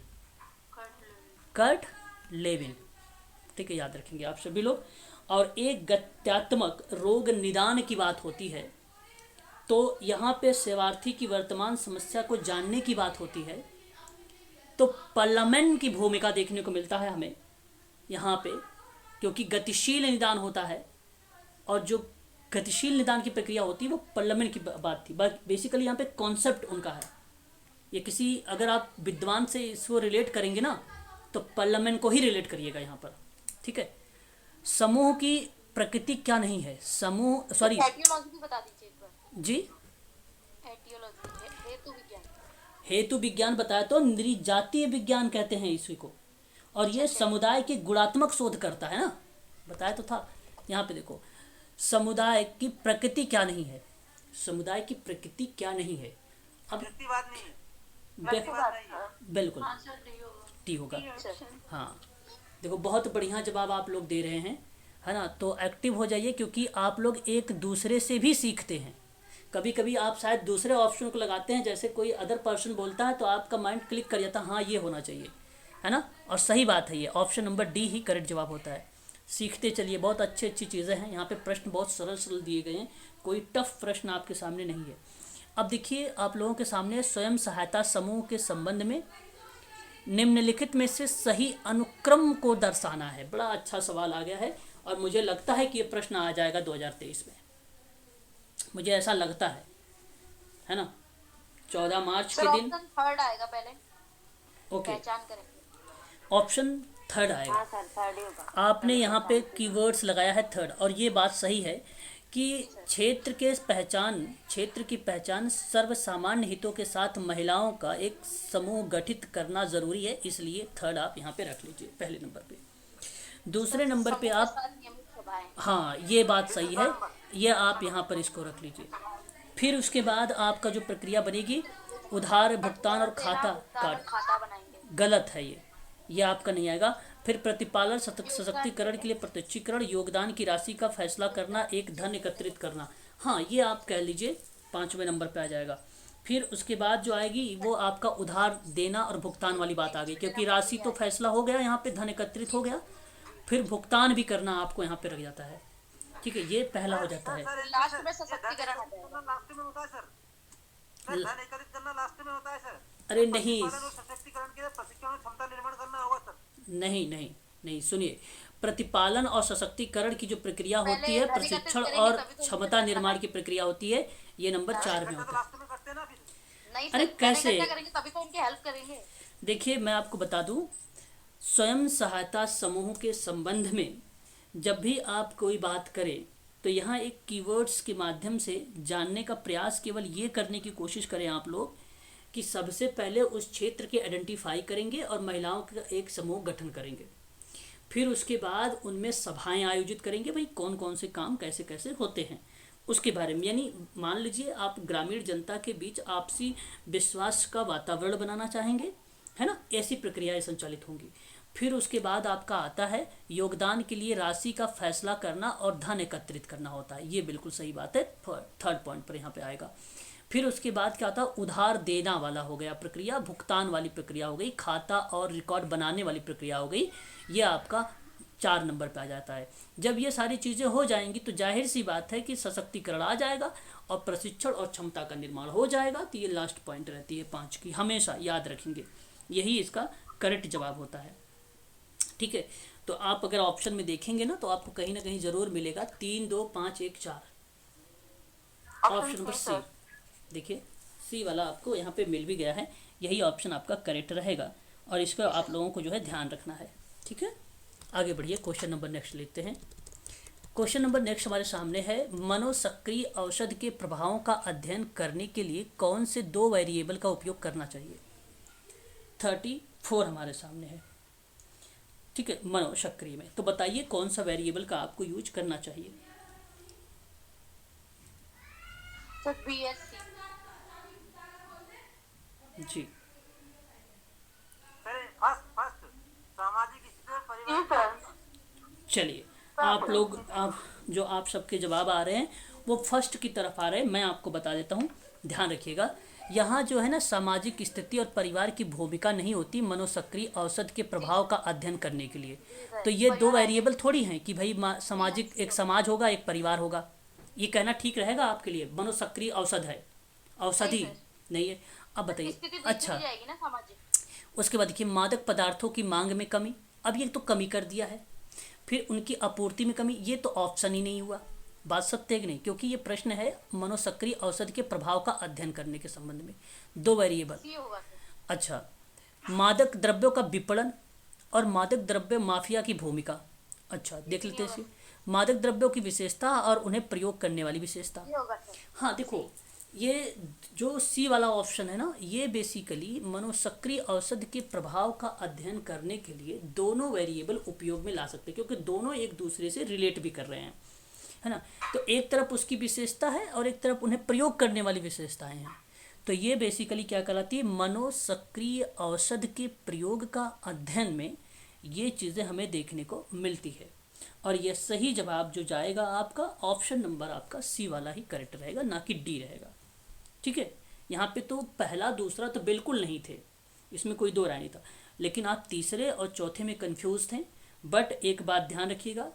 Kurt Lewin. ठीक है, याद रखेंगे आप सभी लोग। और एक गत्यात्मक रोग निदान की बात होती है, तो यहाँ पे सेवार्थी की वर्तमान समस्या को जानने की बात होती है, तो पार्लियामेंट की भूमिका देखने को मिलता है हमें यहाँ पे, क्योंकि गतिशील निदान होता है, और जो गतिशील निदान की प्रक्रिया होती है वो पार्लियामेंट की बात थी। बेसिकली यहाँ पे कॉन्सेप्ट उनका है, ये किसी, अगर आप विद्वान से इसको रिलेट करेंगे ना, तो पार्लियामेंट को ही रिलेट करिएगा यहाँ पर। ठीक है। समूह की प्रकृति क्या नहीं है, समूह, सॉरी एटियोलॉजी भी बता दीजिए एक बार। जी, एटियोलॉजी, हेतु विज्ञान। हेतु विज्ञान बताया तो नृजातीय विज्ञान कहते हैं इसी को, और ये समुदाय की गुणात्मक शोध करता है ना, बताया तो था। यहाँ पे देखो, समुदाय की प्रकृति क्या नहीं है, समुदाय की प्रकृति क्या नहीं है। अब व्यक्तिवाद नहीं है, देख- व्यक्तिवाद नहीं है। बिल्कुल टी होगा। हाँ, देखो, बहुत बढ़िया जवाब आप लोग दे रहे हैं, है ना। तो एक्टिव हो जाइए, क्योंकि आप लोग एक दूसरे से भी सीखते हैं। कभी कभी आप शायद दूसरे ऑप्शन को लगाते हैं, जैसे कोई अदर पर्सन बोलता है तो आपका माइंड क्लिक कर जाता है, हाँ ये होना चाहिए, है ना। और सही बात है, ये ऑप्शन नंबर डी ही करेक्ट जवाब होता है। सीखते चलिए, बहुत अच्छी अच्छी चीज़ें हैं यहाँ पे। प्रश्न बहुत सरल सरल दिए गए हैं, कोई टफ प्रश्न आपके सामने नहीं है। अब देखिए, आप लोगों के सामने स्वयं सहायता समूह के संबंध में निम्नलिखित में से सही अनुक्रम को दर्शाना है। बड़ा अच्छा सवाल आ गया है, और मुझे लगता है कि ये प्रश्न आ जाएगा 2023 में, मुझे ऐसा लगता है ना। 14 मार्च के दिन ऑप्शन थर्ड आएगा पहले, ओके, पहचान करेंगे। ऑप्शन थर्ड आएगा। हाँ सर, थर्ड ही होगा। आपने यहाँ पे कीवर्ड्स लगाया है थर्ड, और ये बात सही है कि क्षेत्र की पहचान सर्वसामान्य हितों के साथ महिलाओं का एक समूह गठित करना जरूरी है, इसलिए थर्ड आप यहाँ पे रख लीजिए पहले नंबर पे। दूसरे नंबर पे आप, नियमित सभाएं। हाँ ये बात सही है, ये आप यहाँ पर इसको रख लीजिए। फिर उसके बाद आपका जो प्रक्रिया बनेगी, उधार भुगतान और खाता कार्ड, खाता बनाएंगे। गलत है ये आपका नहीं आएगा। फिर प्रतिपालन सशक्तिकरण के लिए प्रत्यक्षीकरण, योगदान की राशि का फैसला करना, एक धन एकत्रित करना, हाँ ये आप कह लीजिए 5वें नंबर पे आ जाएगा। फिर उसके बाद जो आएगी वो आपका उधार देना और भुगतान वाली बात आ गई, क्योंकि राशि तो फैसला हो गया, यहाँ पे धन एकत्रित हो गया, फिर भुगतान भी करना आपको यहाँ पे रख जाता है। ठीक है, ये पहला हो जाता है। लास्ट में सशक्तिकरण आ जाएगा। लास्ट में होता है सर, सर धन एकत्रित करना लास्ट में होता है सर। अरे नहीं, पालन और सशक्तिकरण के लिए प्रशिक्षण और क्षमता निर्माण करना होगा सर। नहीं सुनिए, प्रतिपालन और सशक्तिकरण की जो प्रक्रिया होती है, धन एकत्रित प्रशिक्षण करेंगे और तभी तो क्षमता निर्माण की प्रक्रिया होती है, ये नंबर 4 में तो होता है। लास्ट में करते हैं ना फिर। नहीं अरे सर, कैसे? इकट्ठा करेंगे तभी तो उनकी हेल्प करेंगे। देखिए, मैं आपको बता दूं, स्वयं सहायता समूह के संबंध में जब भी आप कोई बात करें, तो यहाँ एक कीवर्ड्स के माध्यम से जानने का प्रयास केवल ये करने की कोशिश करें आप लोग कि सबसे पहले उस क्षेत्र के आइडेंटिफाई करेंगे और महिलाओं का एक समूह गठन करेंगे। फिर उसके बाद उनमें सभाएं आयोजित करेंगे, भाई कौन कौन से काम कैसे कैसे होते हैं उसके बारे में। यानी मान लीजिए आप ग्रामीण जनता के बीच आपसी विश्वास का वातावरण बनाना चाहेंगे, है ना, ऐसी प्रक्रियाएं संचालित होंगी। फिर उसके बाद आपका आता है योगदान के लिए राशि का फैसला करना और धन एकत्रित करना होता है, ये बिल्कुल सही बात है, थर्ड पॉइंट पर यहाँ पे आएगा। फिर उसके बाद क्या होता है, उधार देना वाला हो गया प्रक्रिया, भुगतान वाली प्रक्रिया हो गई, खाता और रिकॉर्ड बनाने वाली प्रक्रिया हो गई, ये आपका 4 नंबर पे आ जाता है। जब ये सारी चीज़ें हो जाएंगी तो जाहिर सी बात है कि सशक्तिकरण आ जाएगा और प्रशिक्षण और क्षमता का निर्माण हो जाएगा। तो ये लास्ट पॉइंट रहती है 5 की, हमेशा याद रखेंगे, यही इसका करेक्ट जवाब होता है। ठीक है, तो आप अगर ऑप्शन में देखेंगे ना तो आपको कहीं ना कहीं ज़रूर मिलेगा 3 2 5 1 4, ऑप्शन नंबर सी। देखिए सी वाला आपको यहाँ पे मिल भी गया है, यही ऑप्शन आपका करेक्ट रहेगा और इसका आप लोगों को जो है ध्यान रखना है। ठीक है, आगे बढ़िए, क्वेश्चन नंबर नेक्स्ट लेते हैं। क्वेश्चन नंबर नेक्स्ट हमारे सामने है, मनोसक्रिय औषध के प्रभावों का अध्ययन करने के लिए कौन से 2 वेरिएबल का उपयोग करना चाहिए। 34 हमारे सामने है। ठीक है, मनोसक्रिय में तो बताइए कौन सा वेरिएबल का आपको यूज करना चाहिए। Sir BSc. जी सर फर्स्ट सामाजिक स्थिति और परिवार। चलिए, आप लोग आप सबके जवाब आ रहे हैं वो फर्स्ट की तरफ आ रहे हैं। मैं आपको बता देता हूँ, ध्यान रखिएगा। यहाँ जो है ना सामाजिक स्थिति और परिवार की भूमिका नहीं होती मनोसक्रिय औषध के प्रभाव का अध्ययन करने के लिए। तो ये 2 वेरिएबल थोड़ी हैं कि भाई सामाजिक, एक समाज होगा एक परिवार होगा। ये कहना ठीक रहेगा आपके लिए, मनोसक्रिय औषध है, औषधि नहीं है। अब बताइए, अच्छा उसके बाद देखिए मादक पदार्थों की मांग में कमी, अब ये तो कमी कर दिया है। फिर उनकी आपूर्ति में कमी, ये तो ऑप्शन ही नहीं हुआ। बात सत्य है कि नहीं, क्योंकि ये प्रश्न है मनोसक्रिय औषध के प्रभाव का अध्ययन करने के संबंध में, 2 वेरिएबल। अच्छा, मादक द्रव्यों का विपणन और मादक द्रव्य माफिया की भूमिका। अच्छा देख लेते हैं, मादक द्रव्यों की विशेषता और उन्हें प्रयोग करने वाली विशेषता। हाँ देखो, ये जो सी वाला ऑप्शन है ना, ये बेसिकली मनोसक्रिय औषध के प्रभाव का अध्ययन करने के लिए दोनों वेरिएबल उपयोग में ला सकते हैं, क्योंकि दोनों एक दूसरे से रिलेट भी कर रहे हैं, है ना। तो एक तरफ उसकी विशेषता है और एक तरफ उन्हें प्रयोग करने वाली विशेषताएं हैं। तो ये बेसिकली क्या कहलाती है, मनोसक्रिय औषध के प्रयोग का अध्ययन में ये चीज़ें हमें देखने को मिलती है। और ये सही जवाब जो जाएगा आपका, ऑप्शन नंबर आपका सी वाला ही करेक्ट रहेगा, ना कि डी रहेगा। ठीक है, यहाँ पे तो पहला दूसरा तो बिल्कुल नहीं थे, इसमें कोई 2 राय नहीं था, लेकिन आप तीसरे और चौथे में कंफ्यूज थे। बट एक बात ध्यान रखिएगा,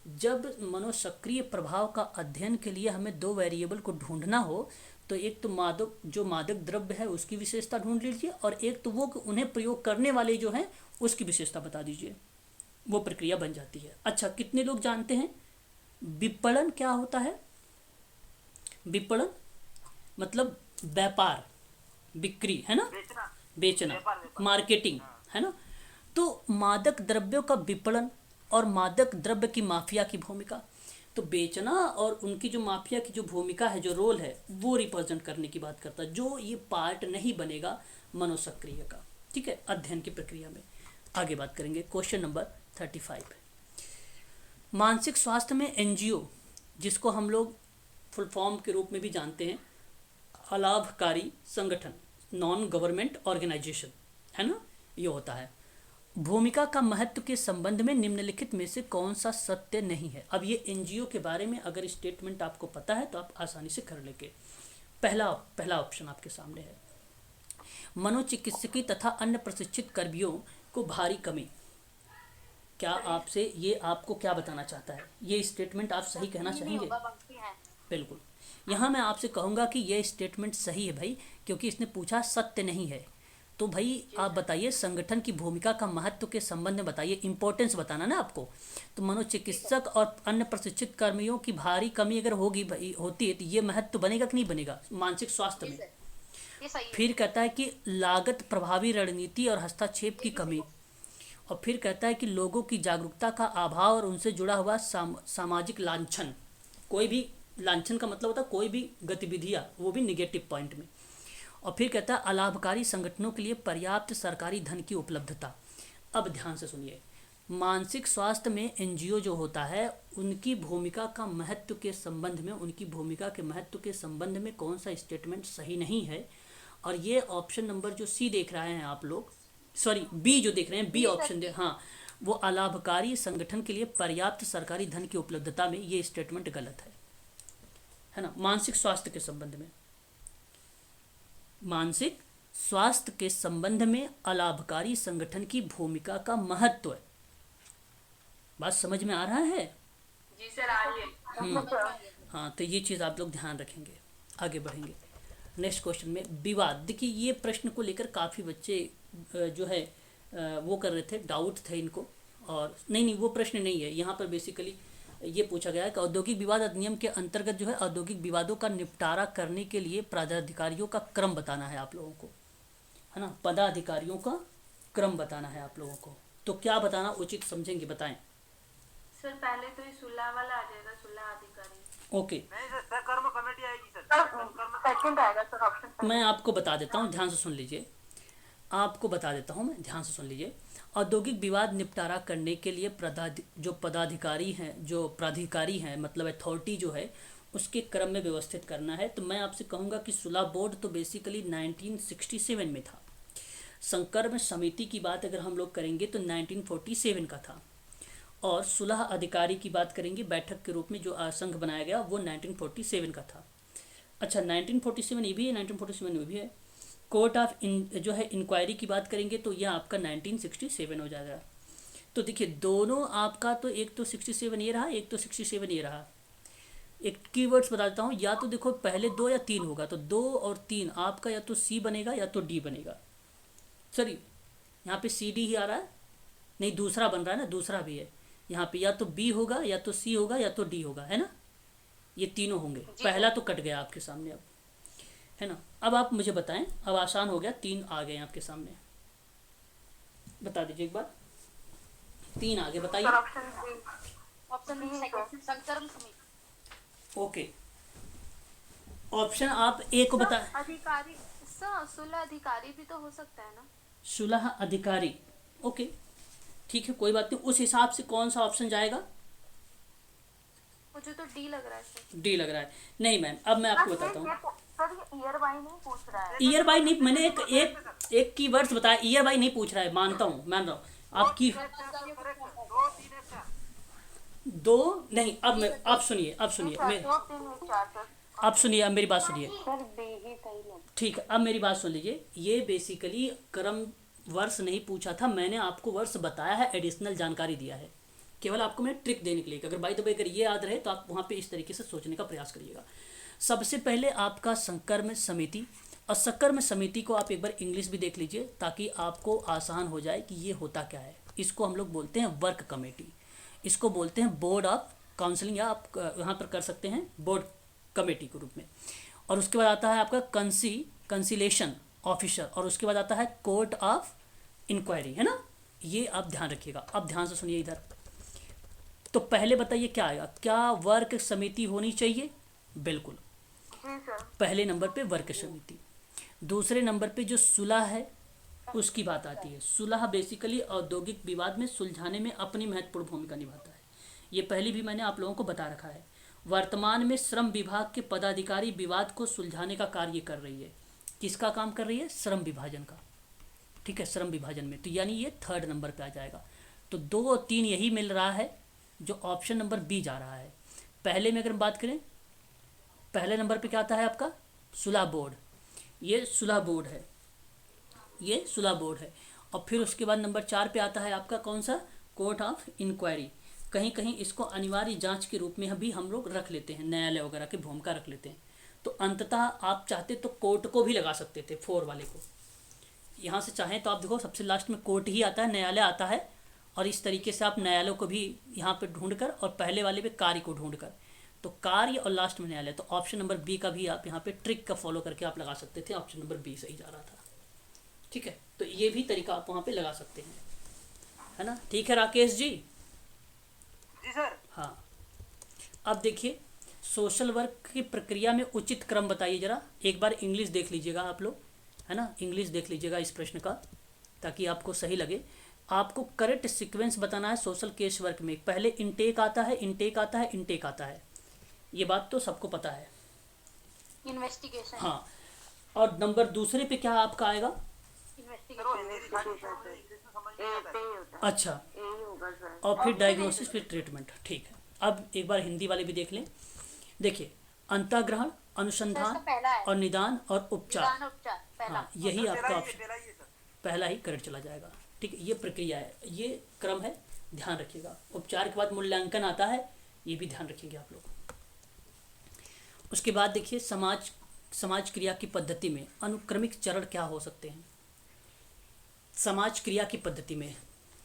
जब मनोसक्रिय प्रभाव का अध्ययन के लिए हमें 2 वेरिएबल को ढूंढना हो तो एक तो मादक द्रव्य है उसकी विशेषता ढूंढ लीजिए, और एक तो वो उन्हें प्रयोग करने वाले जो हैं उसकी विशेषता बता दीजिए, वो प्रक्रिया बन जाती है। अच्छा, कितने लोग जानते हैं विपणन क्या होता है। विपणन मतलब व्यापार, बिक्री, है ना, बेचना, मार्केटिंग, है ना। तो मादक द्रव्यों का विपणन और मादक द्रव्य की माफिया की भूमिका, तो बेचना और उनकी जो माफिया की जो भूमिका है, जो रोल है, वो रिप्रेजेंट करने की बात करता है, जो ये पार्ट नहीं बनेगा मनोसक्रिय का। ठीक है, अध्ययन की प्रक्रिया में आगे बात करेंगे। क्वेश्चन नंबर 35, मानसिक स्वास्थ्य में एनजीओ, जिसको हम लोग फुल फॉर्म के रूप में भी जानते हैं अलाभकारी संगठन, नॉन गवर्नमेंट ऑर्गेनाइजेशन, है ना, ये होता है। भूमिका का महत्व के संबंध में निम्नलिखित में से कौन सा सत्य नहीं है। अब ये एनजीओ के बारे में अगर स्टेटमेंट आपको पता है तो आप आसानी से कर लेंगे। पहला ऑप्शन आपके सामने है, मनोचिकित्सकीय तथा अन्य प्रशिक्षित कर्मियों को भारी कमी। क्या आपसे ये आपको क्या बताना चाहता है, ये स्टेटमेंट आप सही कहना चाहेंगे। बिल्कुल, यहाँ मैं आपसे कहूँगा कि ये स्टेटमेंट सही है भाई, क्योंकि इसने पूछा सत्य नहीं है। तो भाई आप बताइए, संगठन की भूमिका का महत्व के संबंध में बताइए, इंपॉर्टेंस बताना ना आपको। तो मनोचिकित्सक और अन्य प्रशिक्षित कर्मियों की भारी कमी अगर होगी भाई होती है तो ये महत्व बनेगा कि नहीं बनेगा मानसिक स्वास्थ्य में। फिर कहता है कि लागत प्रभावी रणनीति और हस्तक्षेप की कमी, और फिर कहता है कि लोगों की जागरूकता का अभाव और उनसे जुड़ा हुआ सामाजिक लांछन। कोई भी लांछन का मतलब होता है कोई भी गतिविधियाँ, वो भी निगेटिव पॉइंट में। और फिर कहता है अलाभकारी संगठनों के लिए पर्याप्त सरकारी धन की उपलब्धता। अब ध्यान से सुनिए, मानसिक स्वास्थ्य में एनजीओ जो होता है उनकी भूमिका का महत्व के संबंध में, उनकी भूमिका के महत्व के संबंध में कौन सा स्टेटमेंट सही नहीं है। और ये ऑप्शन नंबर जो सी देख रहे हैं आप लोग, सॉरी बी जो देख रहे हैं, बी ऑप्शन हाँ, वो अलाभकारी संगठन के लिए पर्याप्त सरकारी धन की उपलब्धता में ये स्टेटमेंट गलत है ना। मानसिक स्वास्थ्य के संबंध में, मानसिक स्वास्थ्य के संबंध में अलाभकारी संगठन की भूमिका का महत्व है, बात समझ में आ रहा है? जी सर आ रही है। हाँ, तो ये चीज़ आप लोग ध्यान रखेंगे। आगे बढ़ेंगे नेक्स्ट क्वेश्चन में। विवाद, देखिए ये प्रश्न को लेकर काफ़ी बच्चे जो है वो कर रहे थे, डाउट थे इनको। और नहीं, वो प्रश्न नहीं है यहाँ पर। बेसिकली ये पूछा गया है कि औद्योगिक विवाद अधिनियम के अंतर्गत जो है औद्योगिक विवादों का निपटारा करने के लिए पदाधिकारियों का क्रम बताना है आप लोगों को, है ना। पदाधिकारियों का क्रम बताना है आप लोगों को। तो क्या बताना उचित समझेंगे, बताएं। सर पहले तो ये सुलह वाला आ जाएगा, सुलह अधिकारी। ओके, नहीं सर, सहकर्म कमेटी आएगी सर। सेकंड आएगा सर ऑप्शन। मैं आपको बता देता हूँ, ध्यान से सुन लीजिए। आपको बता देता हूँ मैं, ध्यान से सुन लीजिए। औद्योगिक विवाद निपटारा करने के लिए जो पदाधिकारी हैं, जो प्राधिकारी हैं, मतलब अथॉरिटी जो है, उसके क्रम में व्यवस्थित करना है। तो मैं आपसे कहूँगा कि सुलह बोर्ड तो बेसिकली 1967 में था। संकर्म समिति की बात अगर हम लोग करेंगे तो 1947 का था। और सुलह अधिकारी की बात करेंगे बैठक के रूप में जो संघ बनाया गया, वो 1947 का था। अच्छा, 1947 ये भी है, 1947 में भी है। कोर्ट ऑफ जो है इंक्वायरी की बात करेंगे तो यह आपका 1967 हो जाएगा। तो देखिए दोनों आपका, तो एक तो 67 ये रहा, एक तो 67 ये रहा। एक कीवर्ड्स बता देता हूँ, या तो देखो पहले 2 या 3 होगा, तो 2 और 3 आपका या तो सी बनेगा या तो डी बनेगा। सॉरी, यहाँ पे सी डी ही आ रहा है, नहीं दूसरा बन रहा है ना, दूसरा भी है यहाँ पे, या तो बी होगा या तो सी होगा या तो डी होगा, है ना। ये तीनों होंगे। पहला तो कट गया आपके सामने अब, है ना। अब आप मुझे बताएं, अब आसान हो गया, 3 आ गए आपके सामने। बता दीजिए एक बार, 3 आगे बताइए। ऑप्शन संकर्म समिति। ओके, ऑप्शन आप ए को बता। अधिकारी सर, सुलह अधिकारी भी तो हो सकता है ना। सुलह अधिकारी, ओके ठीक है, कोई बात नहीं। उस हिसाब से कौन सा ऑप्शन जाएगा? मुझे तो डी लग रहा है सर। डी लग रहा है। नहीं मैम, अब मैं आपको बताता हूँ। सर ये ईयर बाई नहीं पूछ रहा है। ईयर बाई नहीं, मैंने एक कीवर्ड्स बताया, ईयर बाई नहीं पूछ रहा है, मानता हूँ, मान रहा हूँ आपकी। 2 3 1 4। 2 नहीं, अब मैं, अब सुनिए, अब सुनिए, मैं 2 3 4 सर। अब सुनिए, अब मेरी बात सुनिए। सर बी ही सही लग। ठीक है, अब मेरी बात सुन लीजिए। ये बेसिकली क्रम वर्ष नहीं पूछा था, मैंने आपको वर्ष बताया है, एडिशनल जानकारी दिया है, केवल आपको मैं ट्रिक देने के लिए। अगर बाय द वे अगर ये याद रहे तो आप वहाँ पे इस तरीके से सोचने का प्रयास करिएगा। सबसे पहले आपका संकर्म समिति, और संकर्म समिति को आप एक बार इंग्लिश भी देख लीजिए ताकि आपको आसान हो जाए कि ये होता क्या है। इसको हम लोग बोलते हैं वर्क कमेटी, इसको बोलते हैं बोर्ड ऑफ काउंसलिंग, या आप यहाँ पर कर सकते हैं बोर्ड कमेटी के रूप में। और उसके बाद आता है आपका कंसिलेशन ऑफिसर, और उसके बाद आता है कोर्ट ऑफ इंक्वायरी, है ना। ये आप ध्यान रखिएगा। अब ध्यान से सुनिए इधर। तो पहले बताइए क्या आएगा, क्या वर्क समिति होनी चाहिए? बिल्कुल, जी सर। पहले नंबर पे वर्क समिति। दूसरे नंबर पे जो सुलह है उसकी बात आती है। सुलह बेसिकली औद्योगिक विवाद में सुलझाने में अपनी महत्वपूर्ण भूमिका निभाता है। ये पहले भी मैंने आप लोगों को बता रखा है। वर्तमान में श्रम विभाग के पदाधिकारी विवाद को सुलझाने का कार्य कर रही है। किसका काम कर रही है? श्रम विभाजन का, ठीक है, श्रम विभाजन में। तो यानी ये 3rd नंबर पे आ जाएगा। तो 2 और 3 यही मिल रहा है जो ऑप्शन नंबर बी जा रहा है। पहले में अगर बात करें, पहले नंबर पे क्या आता है आपका? सुलह बोर्ड। ये सुलह बोर्ड है, ये सुलह बोर्ड है। और फिर उसके बाद नंबर 4 पे आता है आपका कौन सा? Court of inquiry. कहीं कहीं इसको अनिवार्य जांच के रूप में भी हम लोग रख लेते हैं, न्यायालय वगैरह की भूमिका रख लेते हैं। तो अंततः आप चाहते तो कोर्ट को भी लगा सकते थे, 4 वाले को। यहाँ से चाहें तो आप देखो सबसे लास्ट में कोर्ट ही आता है, न्यायालय आता है, और इस तरीके से आप न्यायालय को भी यहाँ पे ढूंढकर, और पहले वाले पे कार्य को ढूंढकर, तो कार्य और लास्ट में न्यायालय। तो ऑप्शन नंबर बी का भी आप यहाँ पे ट्रिक का फॉलो करके आप लगा सकते थे। ऑप्शन नंबर बी सही जा रहा था, ठीक है। तो ये भी तरीका आप वहाँ पे लगा सकते हैं, है ना। ठीक है राकेश जी? जी सर। हाँ, अब देखिए सोशल वर्क की प्रक्रिया में उचित क्रम बताइए जरा। एक बार इंग्लिश देख लीजिएगा आप लोग, है ना, इंग्लिश देख लीजिएगा इस प्रश्न का ताकि आपको सही लगे। आपको करेक्ट सीक्वेंस बताना है सोशल केस वर्क में। पहले इनटेक आता है, इनटेक आता है, इनटेक आता है, ये बात तो सबको पता है। इन्वेस्टिगेशन। हाँ, और नंबर दूसरे पे क्या आपका आएगा? सर वो हिंदी दिखाई नहीं, इंग्लिश में समझ नहीं आता है। अच्छा, यही होगा सर। और फिर डायग्नोसिस, फिर ट्रीटमेंट, ठीक है। अब एक बार हिंदी वाले भी देख लें। देखिए, अंतःग्रहण, अनुसंधान इसका पहला है। और निदान और उपचार, निदान उपचार पहला। हाँ यही आपका ऑप्शन पहला ही है सर। पहला ही करेक्ट चला जाएगा, ठीक है। ये प्रक्रिया है, ये क्रम है। ध्यान रखिएगा। उपचार के बाद मूल्यांकन आता है, ये भी ध्यान रखेंगे आप लोग। उसके बाद देखिए समाज क्रिया की पद्धति में अनुक्रमिक चरण क्या हो सकते हैं। समाज क्रिया की पद्धति में,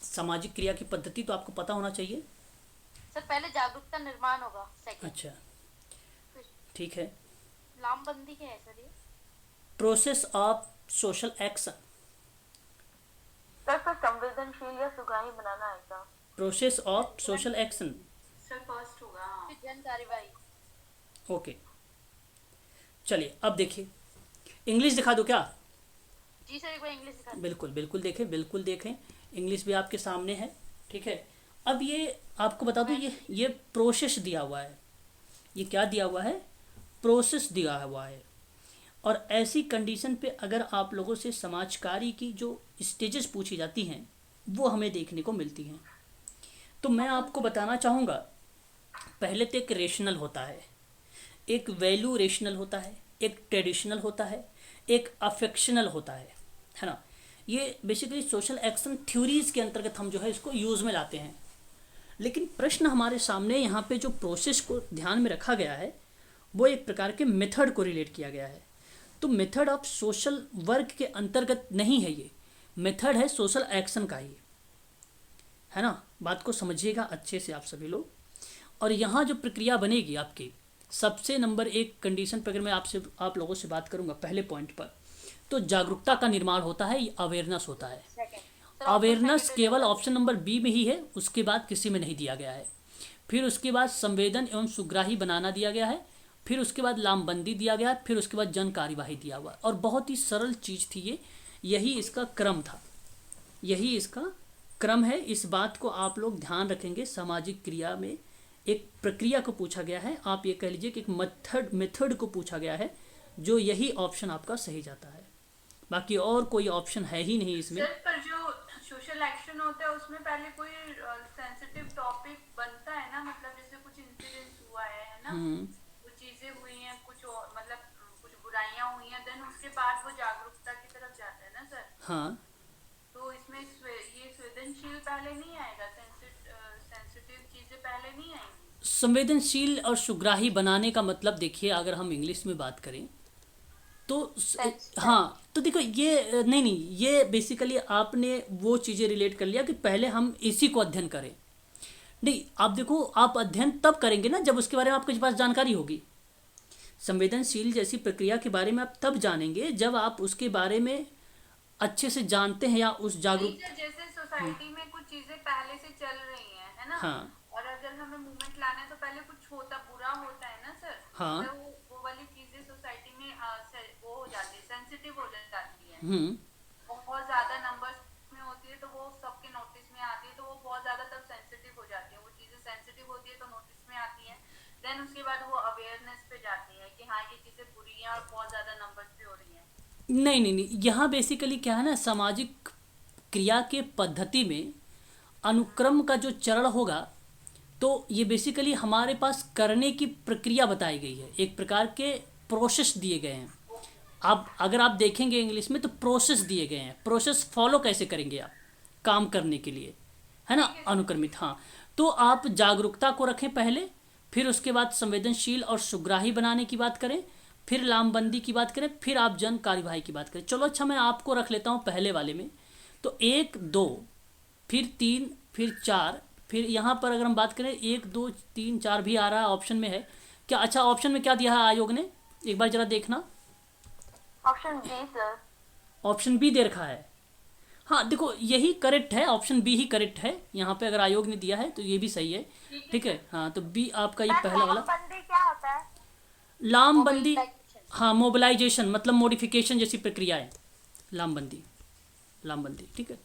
सामाजिक क्रिया की पद्धति तो आपको पता होना चाहिए। सर पहले जागरूकता निर्माण होगा, सेकंड अच्छा, ठीक है। लामबंदी क्या है सर ये? Process of social action, sir पर संवेदनशील या सुगाही बनाना है क्या? Process of social action, sir first होगा। हाँ। फिर जन कार्यवाही। ओके। चलिए अब देखिए, इंग्लिश दिखा दो क्या? जी सर, एक बार इंग्लिश दिखा दीजिए। बिल्कुल बिल्कुल देखें, बिल्कुल देखें, इंग्लिश भी आपके सामने है, ठीक है। अब ये आपको बता दूं, ये प्रोसेस दिया हुआ है, ये क्या दिया हुआ है, प्रोसेस दिया हुआ है। और ऐसी कंडीशन पे अगर आप लोगों से समाज कार्य की जो स्टेजेस पूछी जाती हैं वो हमें देखने को मिलती हैं। तो मैं आपको बताना चाहूँगा, पहले तो एक रेशनल होता है, एक वैल्यू रेशनल होता है, एक ट्रेडिशनल होता है, एक अफेक्शनल होता है ना। ये बेसिकली सोशल एक्शन थ्योरीज के अंतर्गत हम जो है इसको यूज़ में लाते हैं। लेकिन प्रश्न हमारे सामने यहाँ पे जो प्रोसेस को ध्यान में रखा गया है वो एक प्रकार के मेथड को रिलेट किया गया है। तो मेथड ऑफ सोशल वर्क के अंतर्गत नहीं है, ये मेथड है सोशल एक्शन का ही, है ना। बात को समझिएगा अच्छे से आप सभी लोग। और यहाँ जो प्रक्रिया बनेगी आपकी, सबसे नंबर एक कंडीशन पर अगर मैं आप लोगों से बात करूँगा पहले पॉइंट पर, तो जागरूकता का निर्माण होता है, ये अवेयरनेस होता है। अवेयरनेस केवल ऑप्शन नंबर बी में ही है, उसके बाद किसी में नहीं दिया गया है। फिर उसके बाद संवेदन एवं सुग्राही बनाना दिया गया है, फिर उसके बाद लामबंदी दिया गया, फिर उसके बाद जन कार्यवाही दिया हुआ। और बहुत ही सरल चीज़ थी ये, यही इसका क्रम था, यही इसका क्रम है। इस बात को आप लोग ध्यान रखेंगे। सामाजिक क्रिया में एक प्रक्रिया को पूछा गया है, आप ये कह लीजिए कि एक मेथड को पूछा गया है, जो यही ऑप्शन आपका सही जाता है। बाकी और कोई ऑप्शन है ही नहीं इसमें। सर पर जो सोशल एक्शन होता है उसमें पहले कोई सेंसिटिव टॉपिक बनता है ना, मतलब जैसे कुछ इंसिडेंस हुआ है ना, कुछ चीजें हुई हैं, कुछ मतलब कुछ बुराइयां हुई हैं, देन उसके बाद वो जागरूकता की तरफ जाता है ना सर। हाँ, तो इसमें ये संवेदनशील पहले नहीं आएगा, सेंसिटिव चीजें पहले नहीं आएंगी। संवेदनशील और सुग्राही बनाने का मतलब देखिए, अगर हम इंग्लिश में बात करें तो हाँ, तो देखो ये नहीं, ये बेसिकली आपने वो चीज़ें रिलेट कर लिया कि पहले हम इसी को अध्ययन करें। नहीं, आप देखो, आप अध्ययन तब करेंगे ना जब उसके बारे में आपके पास जानकारी होगी। संवेदनशील जैसी प्रक्रिया के बारे में आप तब जानेंगे जब आप उसके बारे में अच्छे से जानते हैं या उस जागरूक। जैसे सोसाइटी में कुछ चीजें पहले से चल रही हैं, है ना। हाँ, और अगर हमें मूवमेंट लाना है तो पहले कुछ होता बुरा होता है ना सर। हाँ, तो वो वाली चीजें सोसाइटी में वो हो जाती है, सेंसिटिव हो जाती है, बहुत ज्यादा नंबर्स में होती है, तो वो सबके नोटिस में आती है, तो वो बहुत ज्यादा तब सेंसिटिव हो जाती है। वो चीजें सेंसिटिव होती है तो नोटिस में आती है, देन उसके बाद वो अवेयरनेस पे जाती है कि हाँ ये चीजें बुरी हैं और बहुत ज्यादा नंबर्स पे हो रही हैं। नहीं, यहाँ बेसिकली क्या है ना, सामाजिक क्रिया के पद्धति में अनुक्रम का जो चरण होगा, तो ये बेसिकली हमारे पास करने की प्रक्रिया बताई गई है, एक प्रकार के प्रोसेस दिए गए हैं। आप अगर आप देखेंगे इंग्लिश में तो प्रोसेस दिए गए हैं, प्रोसेस फॉलो कैसे करेंगे आप काम करने के लिए, है ना, अनुक्रमित। हाँ, तो आप जागरूकता को रखें पहले, फिर उसके बाद संवेदनशील और सुग्राही बनाने की बात करें, फिर लामबंदी की बात करें, फिर आप जन कार्यवाही की बात करें। चलो अच्छा, मैं आपको रख लेता हूँ पहले वाले में। तो 1 2 फिर 3 फिर 4, फिर यहाँ पर अगर हम बात करें 1 2 3 4 भी आ रहा है ऑप्शन में, है क्या? अच्छा, ऑप्शन में क्या दिया है आयोग ने, एक बार जरा देखना। Option B sir. Option B दे रखा है। हाँ देखो, यही करेक्ट है, ऑप्शन बी ही करेक्ट है यहाँ पे, अगर आयोग ने दिया है तो ये भी सही है, ठीक है। हाँ, तो बी आपका ये पहला वाला। लामबंदी क्या होता है? लामबंदी, हाँ, मोबिलाइजेशन मतलब मॉडिफिकेशन जैसी प्रक्रिया है लामबंदी, ठीक है।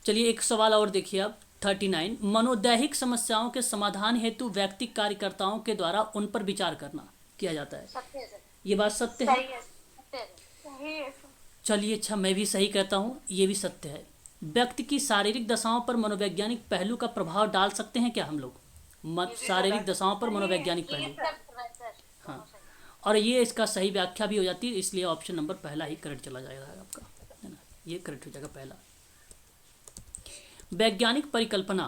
चलिए एक सवाल और देखिए आप, 39, मनोदैहिक समस्याओं के समाधान हेतु व्यक्तिगत कार्यकर्ताओं के द्वारा उन पर विचार करना किया जाता है। सत्य है सर। ये बात सत्य है? सत्य है सर। सही है सर। चलिए अच्छा, मैं भी सही कहता हूँ, ये भी सत्य है। व्यक्ति की शारीरिक दशाओं पर मनोवैज्ञानिक पहलू का प्रभाव डाल सकते हैं क्या हम लोग? शारीरिक दशाओं पर मनोवैज्ञानिक पहलू, सर। हाँ, और ये इसका सही व्याख्या भी हो जाती है, इसलिए ऑप्शन नंबर पहला ही करेक्ट चला जाएगा आपका, है ना, ये करेक्ट हो जाएगा पहला। वैज्ञानिक परिकल्पना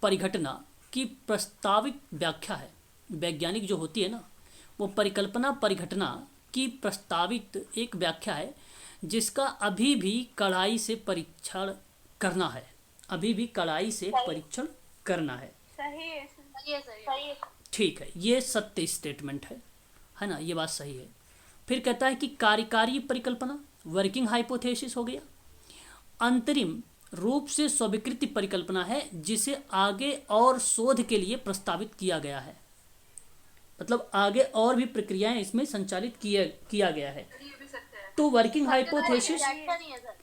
परिघटना की प्रस्तावित व्याख्या है। वैज्ञानिक जो होती है ना, वो परिकल्पना परिघटना की प्रस्तावित एक व्याख्या है जिसका अभी भी कड़ाई से परीक्षण करना है। अभी भी कड़ाई से परीक्षण करना है। सही है। सही है, सही है। ठीक है, ये सत्य स्टेटमेंट है ना, ये बात सही है। फिर कहता है कि कार्यकारी परिकल्पना वर्किंग हाइपोथेसिस हो गया। अंतरिम रूप से स्वीकृति परिकल्पना है जिसे आगे और शोध के लिए प्रस्तावित किया गया है। मतलब आगे और भी प्रक्रियाएं इसमें संचालित किया गया है। ये भी सत्य है। तो वर्किंग हाइपोथेसिस व्याख्या नहीं है सर।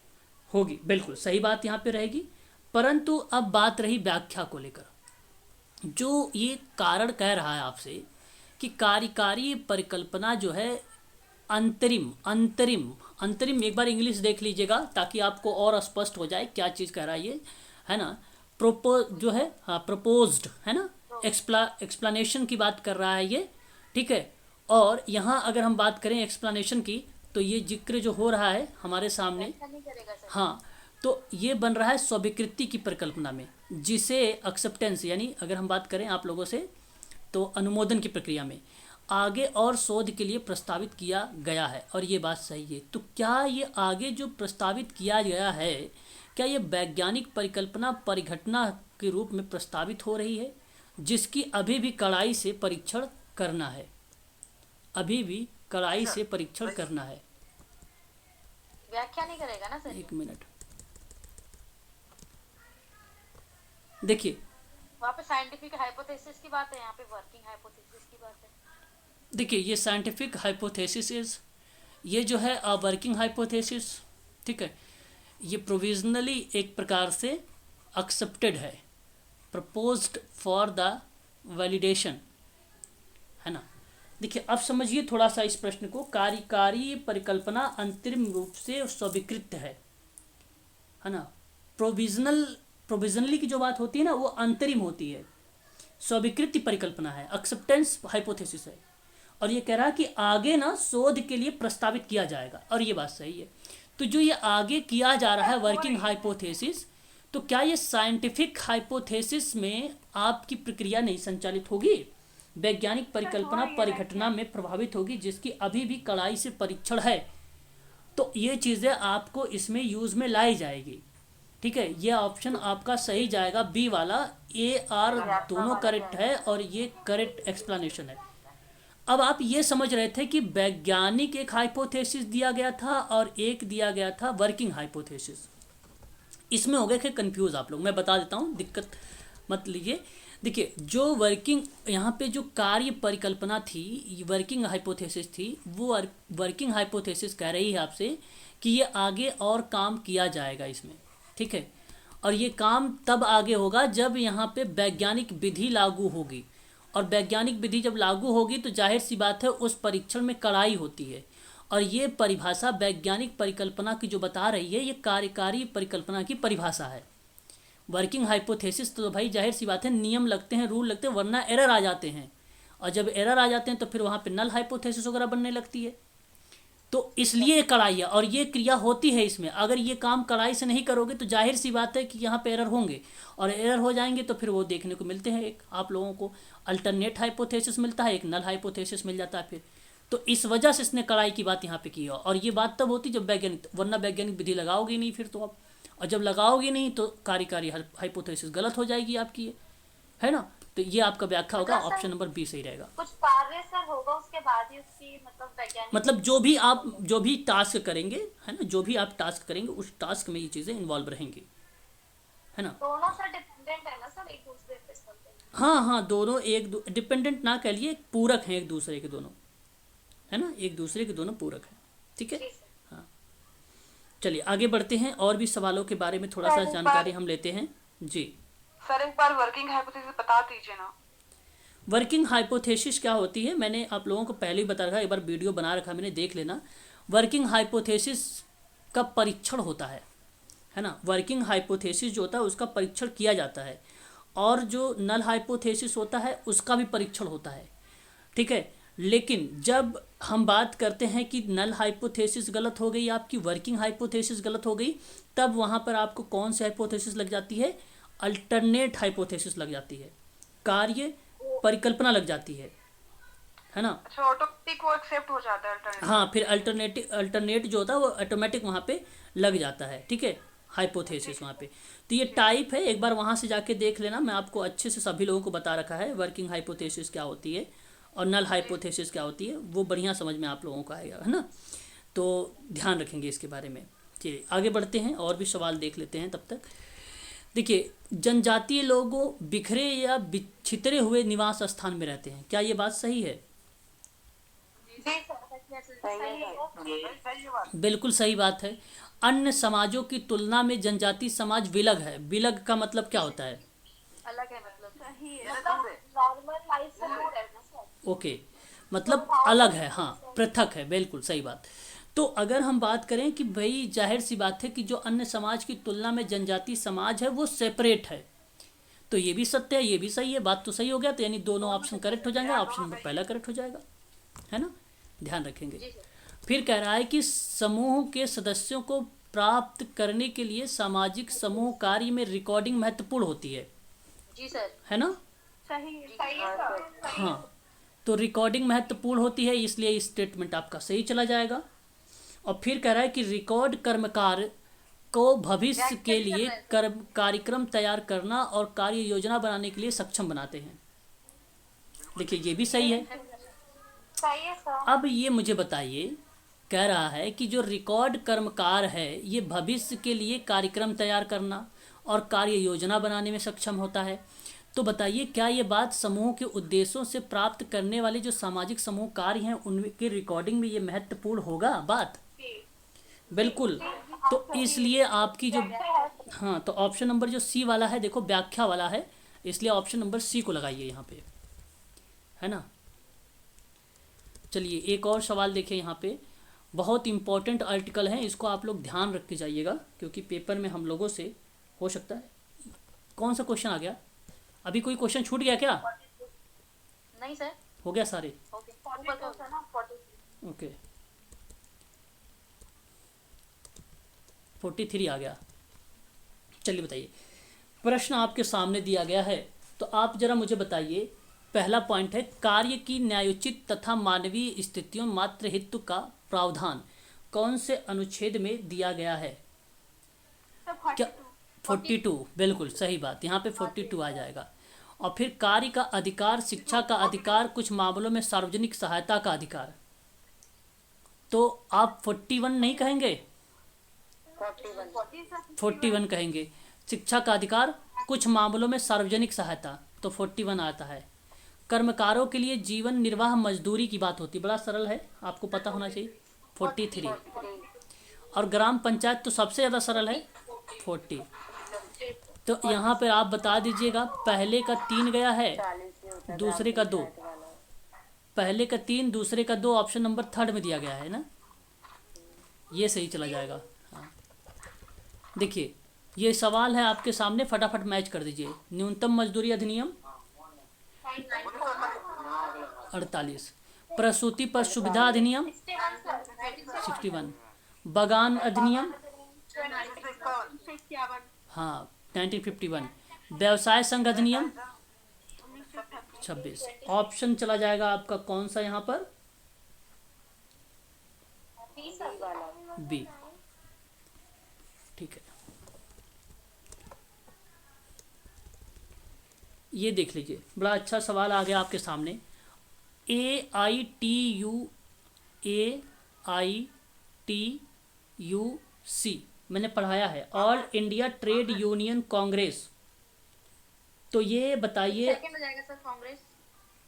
होगी, बिल्कुल सही बात यहाँ पे रहेगी। परंतु अब बात रही व्याख्या को लेकर। जो ये कारण कह रहा है आपसे कि कार्यकारी परिकल्पना जो है अंतरिम अंतरिम अंतरिम, एक बार इंग्लिश देख लीजिएगा ताकि आपको और स्पष्ट हो जाए क्या चीज़ कह रहा है ये, है ना। जो है, हाँ, प्रपोज्ड है ना, एक्सप्लेनेशन की बात कर रहा है ये, ठीक है। और यहाँ अगर हम बात करें एक्सप्लेनेशन की, तो ये जिक्र जो हो रहा है हमारे सामने, व्याख्या नहीं करेगा सर। हाँ, तो ये बन रहा है स्वीकृति की परिकल्पना में, जिसे एक्सेप्टेंस, यानी अगर हम बात करें आप लोगों से, तो अनुमोदन की प्रक्रिया में आगे और शोध के लिए प्रस्तावित किया गया है। और ये बात सही है। तो क्या ये आगे जो प्रस्तावित किया गया है, क्या ये वैज्ञानिक परिकल्पना परिघटना के रूप में प्रस्तावित हो रही है, जिसकी अभी भी कड़ाई से परीक्षण करना है। अभी भी कड़ाई से परीक्षण करना है। व्याख्या नहीं करेगा ना सर। एक मिनट देखिए, वहाँ पे साइंटिफिक हाइपोथेसिस की बात है, यहाँ पे वर्किंग हाइपोथेसिस की बात है। देखिए ये साइंटिफिक हाइपोथेसिस इज, ये जो है वर्किंग हाइपोथेसिस, ठीक है, ये प्रोविजनली एक प्रकार से एक्सेप्टेड है, प्रपोज्ड फॉर द वैलिडेशन, है ना। देखिए अब समझिए थोड़ा सा इस प्रश्न को। कार्यकारी परिकल्पना अंतरिम रूप से स्वीकृत है ना। प्रोविजनली की जो बात होती है ना, वो अंतरिम होती है। स्वीकृति परिकल्पना है, एक्सेप्टेंस हाइपोथेसिस है। और ये कह रहा है कि आगे ना शोध के लिए प्रस्तावित किया जाएगा, और ये बात सही है। तो जो ये आगे किया जा रहा है वर्किंग हाइपोथेसिस, तो क्या ये साइंटिफिक हाइपोथेसिस में आपकी प्रक्रिया नहीं संचालित होगी, वैज्ञानिक परिकल्पना परिघटना में प्रभावित होगी, जिसकी अभी भी कड़ाई से परीक्षण है। तो ये चीज़ें आपको इसमें यूज़ में लाई जाएगी, ठीक है। ये ऑप्शन आपका सही जाएगा, बी वाला। ए आर दोनों करेक्ट है और ये करेक्ट एक्सप्लेनेशन है। अब आप ये समझ रहे थे कि वैज्ञानिक एक हाइपोथेसिस दिया गया था और एक दिया गया था वर्किंग हाइपोथेसिस। इसमें हो गए थे कंफ्यूज आप लोग। मैं बता देता हूँ, दिक्कत मत लीजिए। देखिए जो वर्किंग, यहाँ पे जो कार्य परिकल्पना थी, वर्किंग हाइपोथेसिस थी, वो वर्किंग हाइपोथेसिस कह रही है आपसे कि ये आगे और काम किया जाएगा इसमें, ठीक है। और ये काम तब आगे होगा जब यहाँ पे वैज्ञानिक विधि लागू होगी, और वैज्ञानिक विधि जब लागू होगी तो जाहिर सी बात है उस परीक्षण में कड़ाई होती है। और ये परिभाषा वैज्ञानिक परिकल्पना की जो बता रही है, ये कार्यकारी परिकल्पना की परिभाषा है। वर्किंग हाइपोथेसिस तो भाई जाहिर सी बात है नियम लगते हैं, रूल लगते हैं, वरना एरर आ जाते हैं। और जब एरर आ जाते हैं तो फिर वहाँ पे नल हाइपोथेसिस वगैरह बनने लगती है। तो इसलिए कड़ाई है, और ये क्रिया होती है इसमें। अगर ये काम कड़ाई से नहीं करोगे तो जाहिर सी बात है कि यहाँ पे एरर होंगे, और एरर हो जाएंगे तो फिर वो देखने को मिलते हैं। एक आप लोगों को अल्टरनेट हाइपोथेसिस मिलता है, एक नल हाइपोथेसिस मिल जाता है फिर। तो इस वजह से इसने कड़ाई की बात यहाँ पे की है। और ये बात तब होती जब वैज्ञानिक, वरना वैज्ञानिक विधि लगाओगे नहीं फिर तो आप, और जब लगाओगे नहीं तो कार्यकारी हाइपोथेसिस गलत हो जाएगी आपकी, है ना। तो ये आपका व्याख्या होगा, ऑप्शन नंबर बी सही रहेगा। कुछ कार्य सर होगा उसके बाद ही उसकी मतलब वैज्ञानिक, मतलब जो भी टास्क करेंगे, है ना, जो भी आप टास्क करेंगे उस टास्क में ये चीज़ें इन्वॉल्व रहेंगी, है ना। दोनों सर डिपेंडेंट है ना सर एक दूसरे पे चलते हैं। हाँ, दोनों एक डिपेंडेंट ना कह लिए, पूरक हैं एक दूसरे के दोनों, है ना, एक दूसरे के दोनों पूरक हैं, ठीक है। हाँ, चलिए आगे बढ़ते हैं, और भी सवालों के बारे में थोड़ा सा जानकारी हम लेते हैं जी। सर एक बार वर्किंग हाइपोथेसिस बता दीजिए ना। वर्किंग हाइपोथेसिस क्या होती है, मैंने आप लोगों को पहले ही बता रखा, एक बार वीडियो बना रखा मैंने, देख लेना। वर्किंग हाइपोथेसिस का परीक्षण होता है ना। वर्किंग हाइपोथेसिस जो होता है उसका परीक्षण किया जाता है, और जो नल हाइपोथेसिस होता है उसका भी परीक्षण होता है, ठीक है। लेकिन जब हम बात करते हैं कि नल हाइपोथेसिस गलत हो गई, आपकी वर्किंग हाइपोथेसिस गलत हो गई, तब वहाँ पर आपको कौन सी हाइपोथेसिस लग जाती है? अल्टरनेट हाइपोथेसिस लग जाती है, कार्य परिकल्पना लग जाती है ना। अच्छा, ऑटोमेटिक वो एक्सेप्ट हो जाता है अल्टरनेट। हाँ, फिर अल्टरनेट जो होता है वो ऑटोमेटिक वहाँ पे लग जाता है, ठीक है, हाइपोथेसिस वहाँ पे। तो ये टाइप है, एक बार वहाँ से जाके देख लेना, मैं आपको अच्छे से सभी लोगों को बता रखा है वर्किंग हाइपोथेसिस क्या होती है और नल हाइपोथेसिस क्या होती है, वो बढ़िया समझ में आप लोगों को आएगा, है ना। तो ध्यान रखेंगे इसके बारे में। चलिए आगे बढ़ते हैं और भी सवाल देख लेते हैं तब तक। देखिए, जनजातीय लोगों बिखरे या छितरे हुए निवास स्थान में रहते हैं, क्या ये बात सही है? सही है बात। बिल्कुल सही बात है। अन्य समाजों की तुलना में जनजाति समाज विलग है। विलग का मतलब क्या होता है? अलग है मतलब दूर है। नॉर्मल लाइफ से दूर है ना सर। ओके, मतलब अलग है, हाँ, पृथक है, बिल्कुल सही बात। तो अगर हम बात करें कि भाई जाहिर सी बात है कि जो अन्य समाज की तुलना में जनजाति समाज है वो सेपरेट है, तो ये भी सत्य है, ये भी सही है, बात तो सही हो गया। तो यानी दोनों ऑप्शन करेक्ट हो जाएंगे, ऑप्शन नंबर पहला करेक्ट हो जाएगा, है ना, ध्यान रखेंगे। फिर कह रहा है कि समूह के सदस्यों को प्राप्त करने के लिए सामाजिक समूह कार्य में रिकॉर्डिंग महत्वपूर्ण होती है, जी सर। है ना। सही है सर। हाँ, तो रिकॉर्डिंग महत्वपूर्ण होती है, इसलिए ये स्टेटमेंट आपका सही चला जाएगा। और फिर कह रहा है कि रिकॉर्ड कर्मकार को भविष्य के लिए कार्यक्रम तैयार करना और कार्य योजना बनाने के लिए सक्षम बनाते हैं। देखिए ये भी सही है। सही है सर। अब ये मुझे बताइए, कह रहा है कि जो रिकॉर्ड कर्मकार है ये भविष्य के लिए कार्यक्रम तैयार करना और कार्य योजना बनाने में सक्षम होता है। तो बताइए क्या ये बात समूह के उद्देश्यों से प्राप्त करने वाले जो सामाजिक समूह कार्य हैं उनके रिकॉर्डिंग में ये महत्वपूर्ण होगा बात? बिल्कुल। तो इसलिए आपकी जो, हाँ, तो ऑप्शन नंबर जो सी वाला है, देखो व्याख्या वाला है, इसलिए ऑप्शन नंबर सी को लगाइए यहाँ पे, है ना। चलिए एक और सवाल देखें यहाँ पे, बहुत इंपॉर्टेंट आर्टिकल है, इसको आप लोग ध्यान रख के जाइएगा क्योंकि पेपर में हम लोगों से हो सकता है। कौन सा क्वेश्चन आ गया? अभी कोई क्वेश्चन छूट गया क्या? नहीं सर, हो गया सारे? ओके ऊपर का होता है ना 43। ओके, 43 आ गया। चलिए बताइए, प्रश्न आपके सामने दिया गया है, तो आप जरा मुझे बताइए। पहला पॉइंट है, कार्य की न्यायोचित तथा मानवीय स्थितियों मात्र हित का प्रावधान कौन से अनुच्छेद में दिया गया है? क्या? 42, बिल्कुल सही बात, यहाँ पे 42 आ जाएगा। और फिर कार्य का अधिकार, शिक्षा का अधिकार, कुछ मामलों में सार्वजनिक सहायता का अधिकार, तो आप 41 नहीं कहेंगे? 41 कहेंगे। शिक्षा का अधिकार, कुछ मामलों में सार्वजनिक सहायता, तो 41 आता है। कर्मकारों के लिए जीवन निर्वाह मजदूरी की बात होती, बड़ा सरल है, आपको पता होना चाहिए, 43। और ग्राम पंचायत तो सबसे ज़्यादा सरल है, 40। तो यहाँ पर आप बता दीजिएगा, पहले का 3 गया है, दूसरे का 2, पहले का 3, दूसरे का 2, ऑप्शन नंबर 3 में दिया गया है ना, ये सही चला जाएगा। हाँ, देखिए ये सवाल है आपके सामने, फटाफट मैच कर दीजिए। न्यूनतम मजदूरी अधिनियम 48, प्रसूति पर सुविधा अधिनियम 61, बगान अधिनियम, हाँ 1951, व्यवसाय संघ अधिनियम 26। ऑप्शन चला जाएगा आपका कौन सा यहाँ पर? बी, ठीक है। ये देख लीजिए, बड़ा अच्छा सवाल आ गया आपके सामने। AITU मैंने पढ़ाया है, all India trade union Congress. तो ये बताइए, सेकंड हो जाएगा सर कांग्रेस।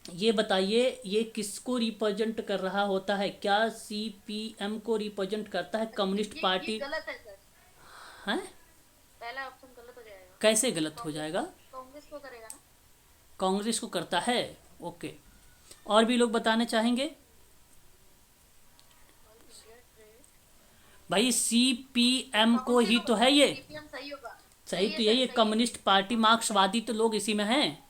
ये बताइए ये किसको रिप्रेजेंट कर रहा होता है? क्या CPM को रिप्रेजेंट करता है? Communist party? गलत है सर, हैं? पहला ऑप्शन गलत हो जाएगा। कैसे गलत हो जाएगा? कांग्रेस को करेगा ना। कांग्रेस को करता है, ओके। और भी लोग बताने चाहेंगे? भाई CPM को ही तो है ये, सीपीएम सही होगा। सही तो यही है, कम्युनिस्ट पार्टी मार्क्सवादी तो लोग इसी में हैं,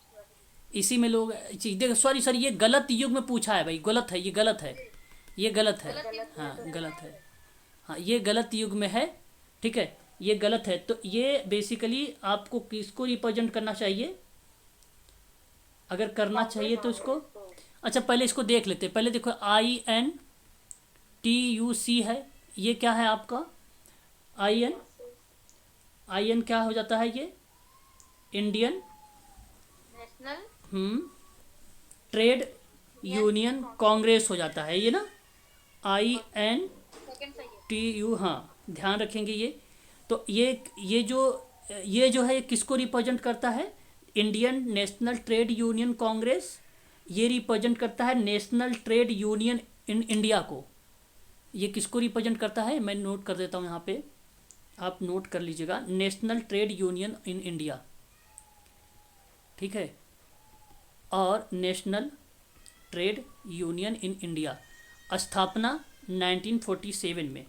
इसी में लोग चीज देखो, सॉरी ये गलत युग में पूछा है भाई, गलत है, ये गलत है, ये गलत है। हाँ गलत है, हाँ ये गलत युग में है, ठीक है, ये गलत है। तो ये बेसिकली आपको किसको रिप्रेजेंट करना चाहिए, अगर करना चाहिए तो इसको, अच्छा पहले इसको देख लेते हैं। पहले देखो INTUC है, ये क्या है आपका IN क्या हो जाता है, ये Indian national trade union Congress हो जाता है ये ना, INTU, सेकंड सही है। हाँ ध्यान रखेंगे ये। तो ये जो है ये किसको रिप्रेजेंट करता है, Indian national trade union Congress, ये रिप्रेजेंट करता है national trade union in India को। ये किसको रिप्रेजेंट करता है, मैं नोट कर देता हूँ यहाँ पे, आप नोट कर लीजिएगा, national trade union in India, ठीक है, और national trade union in India स्थापना 1947 में,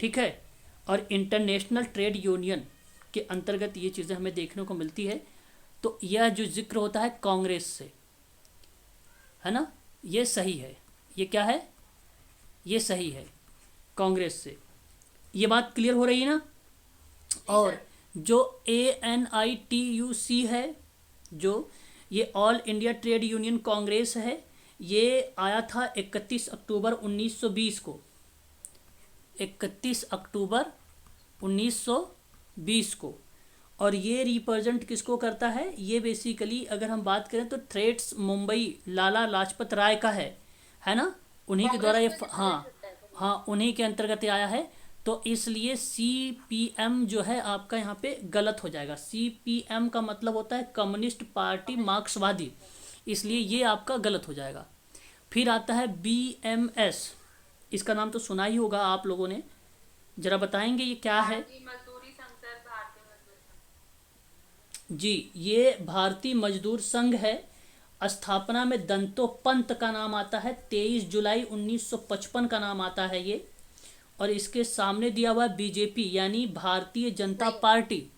ठीक है, और इंटरनेशनल ट्रेड यूनियन के अंतर्गत ये चीज़ें हमें देखने को मिलती है। तो यह जो जिक्र होता है कांग्रेस से, है ना, ये सही है, ये क्या है, ये सही है, कांग्रेस से, ये बात क्लियर हो रही है ना। और जो ANITUC है, जो ये all India trade union Congress है, ये आया था 31 अक्टूबर 1920 को, 31 अक्टूबर 1920 को। और ये रिप्रेजेंट किसको करता है, ये बेसिकली अगर हम बात करें तो थ्रेड्स मुंबई लाला लाजपत राय का है ना, उन्हीं के द्वारा ये हाँ उन्हीं के अंतर्गत आया है। तो इसलिए CPM जो है आपका यहाँ पे गलत हो जाएगा। CPM का मतलब होता है कम्युनिस्ट पार्टी मार्क्सवादी, इसलिए ये आपका गलत हो जाएगा। फिर आता है BMS, इसका नाम तो सुना ही होगा आप लोगों ने, जरा बताएंगे ये क्या है। मजदूरी संघ सर, भारतीय मजदूर संघ। जी, ये भारतीय मजदूर संघ है। स्थापना में दंतोपंत का नाम आता है, 23 जुलाई 1955 का नाम आता है ये। और इसके सामने दिया हुआ BJP यानी भारतीय जनता पार्टी,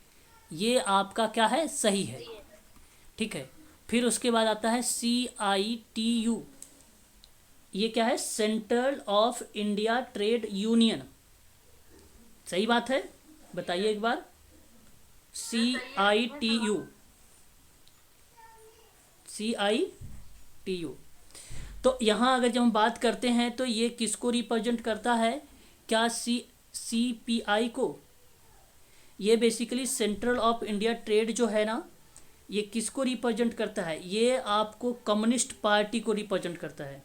ये आपका क्या है, सही है, ठीक है। फिर उसके बाद आता है CITU, ये क्या है, central of India trade union, सही बात है, बताइए एक बार। CITU। तो यहाँ अगर जब हम बात करते हैं तो ये किसको रिप्रेजेंट करता है, क्या CPI को, ये basically central of India trade जो है ना, ये किसको रिप्रेजेंट करता है, ये आपको कम्युनिस्ट पार्टी को रिप्रेजेंट करता है।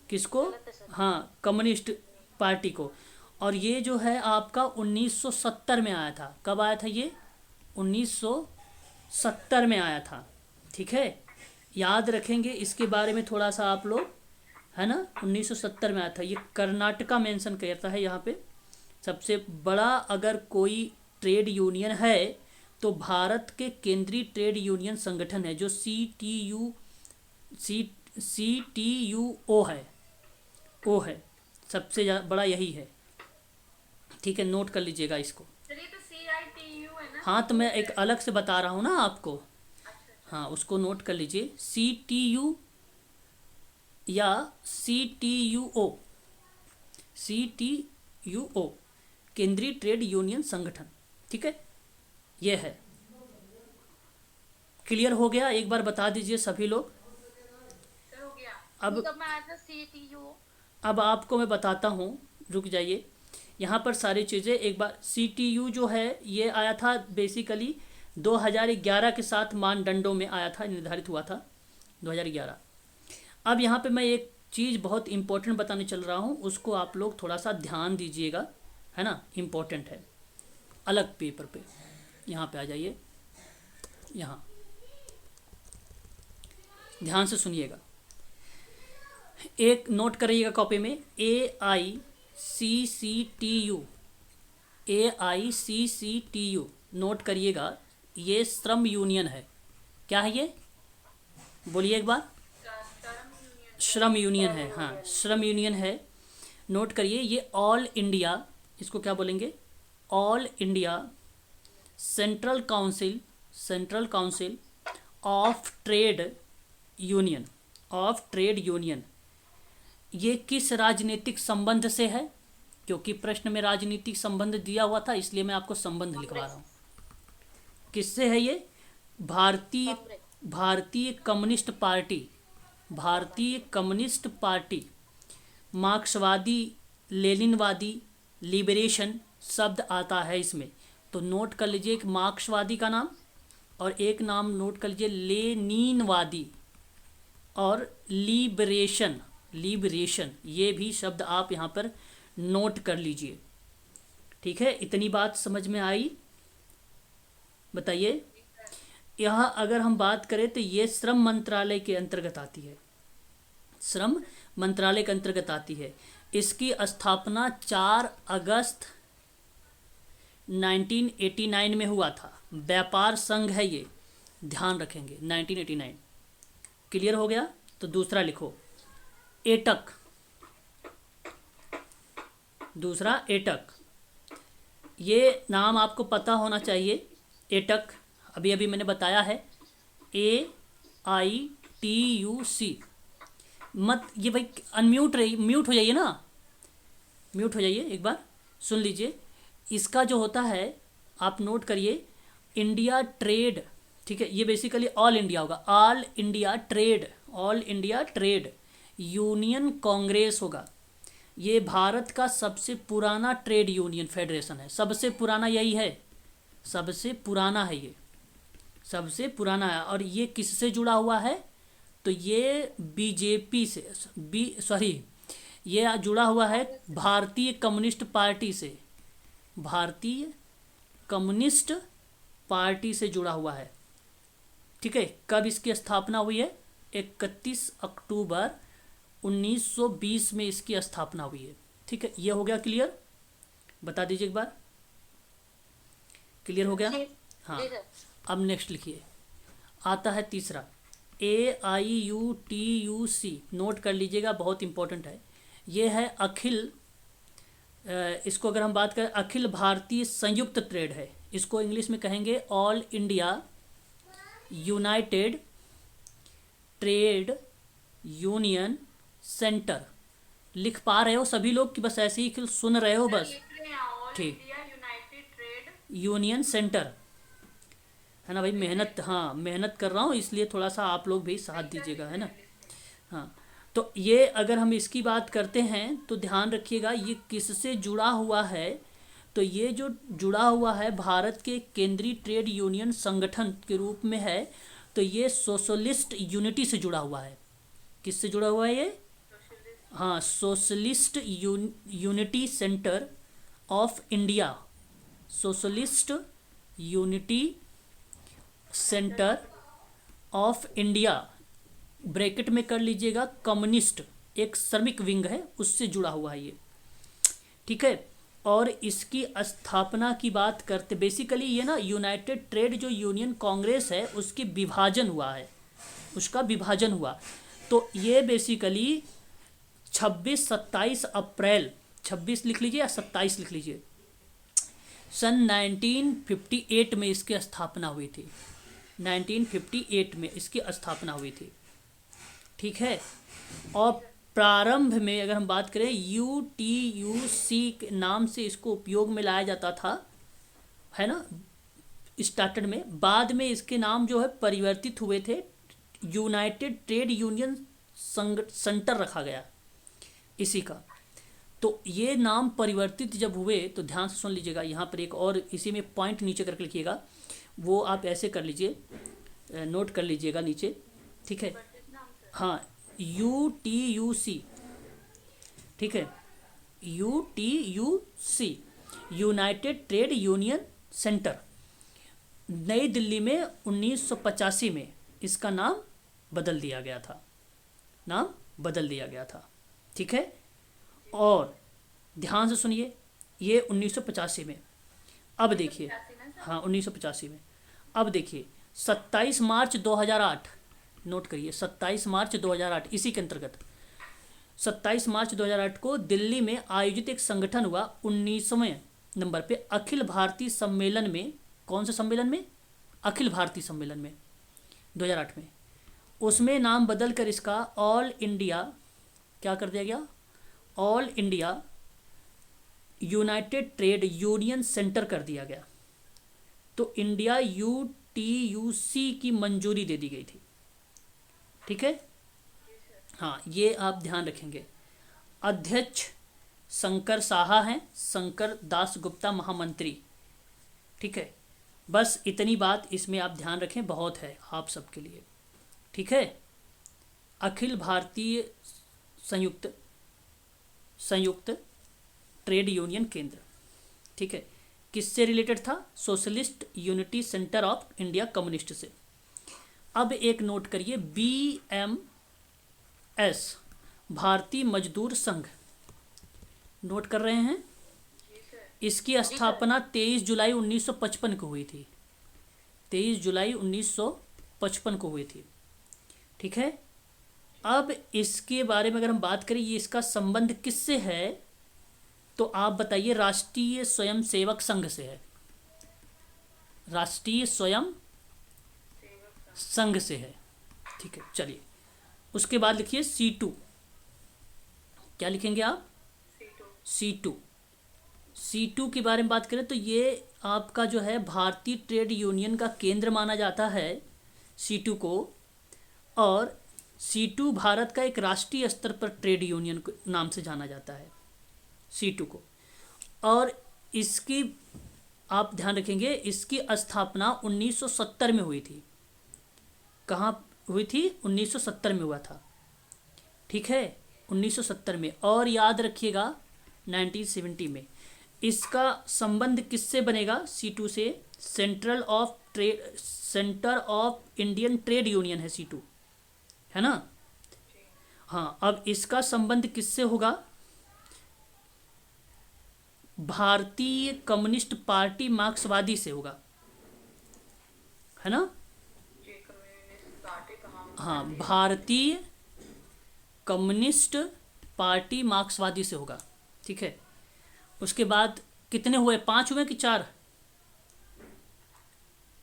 किसको, हाँ कम्युनिस्ट पार्टी को। और ये जो है आपका 1970 में आया था, कब आया था ये, 1970 में आया था, ठीक है, याद रखेंगे इसके बारे में थोड़ा सा आप लोग, है ना। 1970 में आया था, ये कर्नाटका मेंशन करता है यहाँ पे। सबसे बड़ा अगर कोई ट्रेड यूनियन है तो भारत के केंद्रीय ट्रेड यूनियन संगठन है जो CTUO है, ओ है, सबसे बड़ा यही है, ठीक है, नोट कर लीजिएगा इसको। चलिए तो CITU है ना। हाँ तो मैं एक अलग से बता रहा हूँ ना आपको, हाँ उसको नोट कर लीजिए, CTU या CTUO केंद्रीय ट्रेड यूनियन संगठन, ठीक है, ये है। क्लियर हो गया, एक बार बता दीजिए सभी लोग। हो गया। अब कब में आया था CTU? अब आपको मैं बताता हूँ, रुक जाइए, यहाँ पर सारी चीज़ें एक बार। CTU जो है ये आया था बेसिकली 2011 के साथ मानदंडों में आया था, निर्धारित हुआ था 2011। अब यहाँ पे मैं एक चीज़ बहुत इम्पोर्टेंट बताने चल रहा हूँ, उसको आप लोग थोड़ा सा ध्यान दीजिएगा, है ना, इम्पोर्टेंट है। अलग पेपर पे यहाँ पे आ जाइए, यहाँ ध्यान से सुनिएगा, एक नोट करिएगा कॉपी में, AICCTU नोट करिएगा, ये श्रम यूनियन है। क्या है ये, बोलिए एक बार। श्रम यूनियन है, हाँ श्रम यूनियन है, नोट करिए। ये ऑल इंडिया, इसको क्या बोलेंगे, all India central council of trade union, of trade union, ये किस राजनीतिक संबंध से है? क्योंकि प्रश्न में राजनीतिक संबंध दिया हुआ था, इसलिए मैं आपको संबंध लिखवा रहा हूँ। किससे है ये? भारतीय कम्युनिस्ट पार्टी, भारतीय कम्युनिस्ट पार्टी, मार्क्सवादी, लेनिनवादी, लिबरेशन शब्द आता है इसमें। तो नोट कर लीजिए एक मार्क्सवादी का नाम और एक नाम नोट कर लीजिए लेनिनवादी और लिबरेशन, लिबरेशन, ये भी शब्द आप यहाँ पर नोट कर लीजिए। ठीक है, इतनी बात समझ में आई? बताइए। यहाँ अगर हम बात करें तो ये श्रम मंत्रालय के अंतर्गत आती है, श्रम मंत्रालय के अंतर्गत आती है। इसकी स्थापना 4 अगस्त 1989 में हुआ था। व्यापार संघ है ये, ध्यान रखेंगे 1989। क्लियर हो गया? तो दूसरा लिखो एटक, दूसरा एटक, ये नाम आपको पता होना चाहिए। एटक अभी अभी मैंने बताया है, AITUC। मत ये भाई अनम्यूट रही, म्यूट हो जाइए ना, म्यूट हो जाइए, एक बार सुन लीजिए। इसका जो होता है आप नोट करिए, इंडिया ट्रेड, ठीक है, ये बेसिकली ऑल इंडिया होगा, all India trade, all India trade union Congress होगा। ये भारत का सबसे पुराना ट्रेड यूनियन फेडरेशन है, सबसे पुराना यही है, सबसे पुराना है ये, सबसे पुराना है। और ये किससे जुड़ा हुआ है? तो ये बीजेपी से, ये जुड़ा हुआ है भारतीय कम्युनिस्ट पार्टी से, भारतीय कम्युनिस्ट पार्टी से जुड़ा हुआ है। ठीक है, कब इसकी स्थापना हुई है? 31 अक्टूबर 1920 में इसकी स्थापना हुई है। ठीक है, ये हो गया क्लियर? बता दीजिए एक बार, क्लियर हो गया? हाँ, अब नेक्स्ट लिखिए, आता है तीसरा AIUTUC, नोट कर लीजिएगा, बहुत इंपॉर्टेंट है। ये है अखिल, इसको अगर हम बात करें अखिल भारतीय संयुक्त ट्रेड है, इसको इंग्लिश में कहेंगे all India United trade union centre. लिख पा रहे हो सभी लोग कि बस ऐसे ही सुन रहे हो बस? ठीक, यूनाइटेड ट्रेड यूनियन सेंटर है ना भाई, मेहनत, हाँ मेहनत कर रहा हूँ इसलिए थोड़ा सा आप लोग भी साथ दीजिएगा, है ना। हाँ, तो ये अगर हम इसकी बात करते हैं तो ध्यान रखिएगा ये किससे जुड़ा हुआ है। तो ये जो जुड़ा हुआ है भारत के केंद्रीय ट्रेड यूनियन संगठन के रूप में है। तो ये सोशलिस्ट यूनिटी से जुड़ा हुआ है। किससे जुड़ा हुआ है ये? हाँ, socialist unity centre of India, socialist unity centre of India, bracket में कर लीजिएगा कम्युनिस्ट, एक श्रमिक विंग है उससे जुड़ा हुआ है ये। ठीक है, और इसकी स्थापना की बात करते, बेसिकली ये ना यूनाइटेड ट्रेड जो यूनियन कांग्रेस है उसकी विभाजन हुआ है, उसका विभाजन हुआ। तो ये बेसिकली 26-27 अप्रैल, 26 लिख लीजिए या 27 लिख लीजिए, सन 1958 में इसकी स्थापना हुई थी, 1958 में इसकी स्थापना हुई थी। ठीक है, और प्रारंभ में अगर हम बात करें UTUC के नाम से इसको उपयोग में लाया जाता था, है ना, स्टार्टेड में। बाद में इसके नाम जो है परिवर्तित हुए थे, यूनाइटेड ट्रेड यूनियन सेंटर रखा गया इसी का। तो ये नाम परिवर्तित जब हुए तो ध्यान से सुन लीजिएगा, यहाँ पर एक और इसी में पॉइंट नीचे करके लिखिएगा, वो आप ऐसे कर लीजिए, नोट कर लीजिएगा नीचे। ठीक है, हाँ, UTUC, ठीक है, UTUC United trade union centre, नई दिल्ली में 1985 में इसका नाम बदल दिया गया था, नाम बदल दिया गया था। ठीक है, और ध्यान से सुनिए, ये 1985 में। अब देखिए, हाँ 1985 में। अब देखिए 27 मार्च 2008, नोट करिए 27 मार्च 2008, इसी के अंतर्गत 27 मार्च 2008 को दिल्ली में आयोजित एक संगठन हुआ 19वें नंबर पे अखिल भारतीय सम्मेलन में। कौन से सम्मेलन में? अखिल भारतीय सम्मेलन में। 2008 में। उसमें नाम बदल कर इसका ऑल इंडिया क्या कर दिया गया, all India United trade union centre कर दिया गया। तो इंडिया UTUC की मंजूरी दे दी गई थी। ठीक है, हाँ ये आप ध्यान रखेंगे। अध्यक्ष शंकर साहा हैं, शंकर दास गुप्ता महामंत्री। ठीक है, बस इतनी बात इसमें आप ध्यान रखें, बहुत है आप सबके लिए। ठीक है, अखिल भारतीय संयुक्त ट्रेड यूनियन केंद्र। ठीक है, किससे रिलेटेड था, socialist unity centre of India communist से। अब एक नोट करिए, BMS भारतीय मजदूर संघ, नोट कर रहे हैं। इसकी स्थापना 23 जुलाई 1955 को हुई थी। 23 जुलाई 1955 को हुई थी। ठीक है, अब इसके बारे में अगर हम बात करें, ये इसका संबंध किससे है, तो आप बताइए, राष्ट्रीय स्वयं सेवक संघ से है। राष्ट्रीय स्वयं संघ से है। ठीक है, चलिए उसके बाद लिखिए C2। क्या लिखेंगे आप, C2 के बारे में बात करें तो ये आपका जो है भारतीय ट्रेड यूनियन का केंद्र माना जाता है C2 को। और C2 भारत का एक राष्ट्रीय स्तर पर ट्रेड यूनियन नाम से जाना जाता है C2 को। और इसकी आप ध्यान रखेंगे, इसकी स्थापना 1970 में हुई थी। कहाँ हुई थी, 1970 में हुआ था। ठीक है, 1970 में। और याद रखिएगा 1970 में इसका संबंध किससे बनेगा, C2 से, centre of Indian trade union है C2, है ना। हाँ, अब इसका संबंध किससे होगा, भारतीय कम्युनिस्ट पार्टी मार्क्सवादी से होगा, है ना। हाँ, भारतीय कम्युनिस्ट पार्टी मार्क्सवादी से होगा। ठीक है, उसके बाद कितने हुए, 5 हुए कि 4,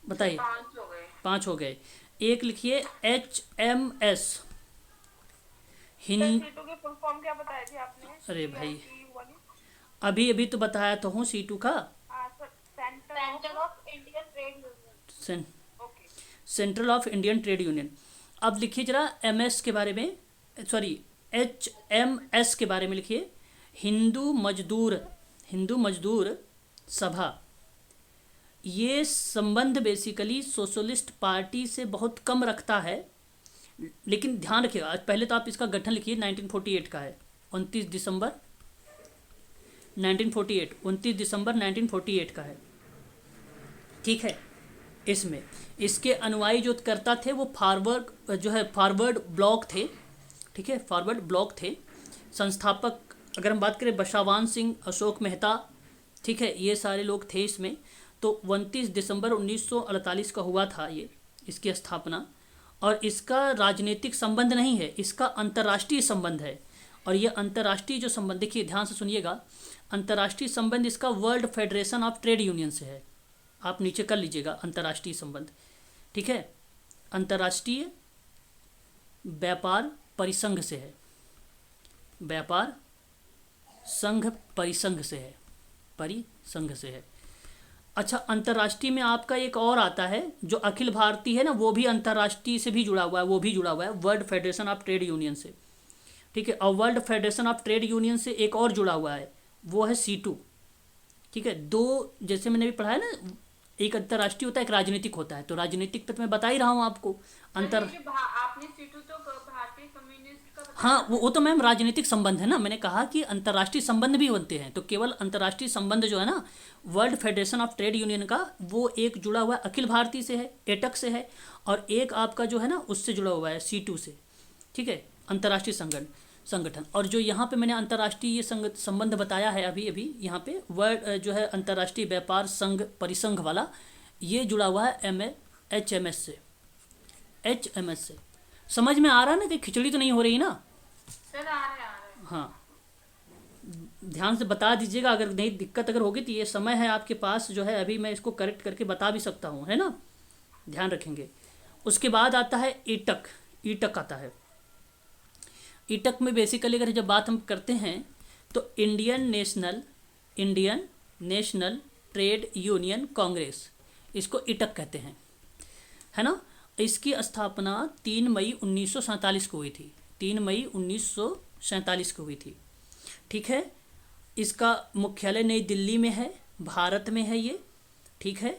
बताइए। 5 हो गए। एक लिखिए HMS हिंद। C2 की फुल फॉर्म क्या बताई थी आपने? अरे भाई, अभी तो बताया तो हूँ C2 का, centre of Indian trade union. Central of Indian trade union. अब लिखिए जरा MS के बारे में, सॉरी HMS के बारे में लिखिए, हिंदू मजदूर सभा। ये संबंध बेसिकली सोशलिस्ट पार्टी से बहुत कम रखता है, लेकिन ध्यान रखिएगा, पहले तो आप इसका गठन लिखिए, 1948 का है, 29 दिसंबर 1948 का है। ठीक है, इसमें इसके अनुयायी जो करता थे वो फॉरवर्ड ब्लॉक थे। ठीक है, फॉरवर्ड ब्लॉक थे। संस्थापक अगर हम बात करें, बशावान सिंह, अशोक मेहता, ठीक है, ये सारे लोग थे इसमें। तो 29 दिसंबर 1948 का हुआ था ये, इसकी स्थापना। और इसका राजनीतिक संबंध नहीं है, इसका अंतर्राष्ट्रीय संबंध है। और ये अंतर्राष्ट्रीय जो संबंध, देखिए ध्यान से सुनिएगा, अंतर्राष्ट्रीय संबंध इसका world federation of trade union से है। आप नीचे कर लीजिएगा अंतर्राष्ट्रीय संबंध। ठीक है, अंतर्राष्ट्रीय व्यापार परिसंघ से है, व्यापार संघ परिसंघ से है, परिसंघ से है। अच्छा, अंतर्राष्ट्रीय में आपका एक और आता है जो अखिल भारतीय है ना, वो भी अंतर्राष्ट्रीय से भी जुड़ा हुआ है, वो भी जुड़ा हुआ है world federation of trade union से। ठीक है, और world federation of trade union से एक और जुड़ा हुआ है, वो है C2। ठीक है, दो जैसे मैंने भी पढ़ा है ना, एक अंतर्राष्ट्रीय होता है, एक राजनीतिक होता है। तो राजनीतिक तो मैं बता ही रहा हूँ आपको। आपने C2 तो भारतीय कम्युनिस्ट का हाँ, वो तो मैम राजनीतिक संबंध है ना, मैंने कहा कि अंतर्राष्ट्रीय संबंध भी बनते हैं। तो केवल अंतर्राष्ट्रीय संबंध जो है ना world federation of trade union का, वो एक जुड़ा हुआ है अखिल भारतीय से है, एटक से है, और एक आपका जो है ना उससे जुड़ा हुआ है C2 से। ठीक है, अंतर्राष्ट्रीय संगठन। और जो यहाँ पे मैंने अंतर्राष्ट्रीय ये संबंध बताया है अभी यहाँ पे, वर्ल्ड जो है अंतर्राष्ट्रीय व्यापार संघ परिसंघ वाला, ये जुड़ा हुआ है HMS से। समझ में आ रहा है ना कि खिचड़ी तो नहीं हो रही ना? सर आ रहे हाँ, ध्यान से बता दीजिएगा, अगर नहीं दिक्कत अगर होगी तो ये समय है आपके पास जो है, अभी मैं इसको करेक्ट करके बता भी सकता हूँ, है ना। ध्यान रखेंगे। उसके बाद आता है ईटक। ईटक आता है। ईटक में बेसिकली अगर जब बात हम करते हैं तो Indian national trade union Congress, इसको ईटक कहते हैं, है ना। इसकी स्थापना 3 मई 1947 को हुई थी। 3 मई 1947 को हुई थी। ठीक है। इसका मुख्यालय नई दिल्ली में है, भारत में है ये। ठीक है।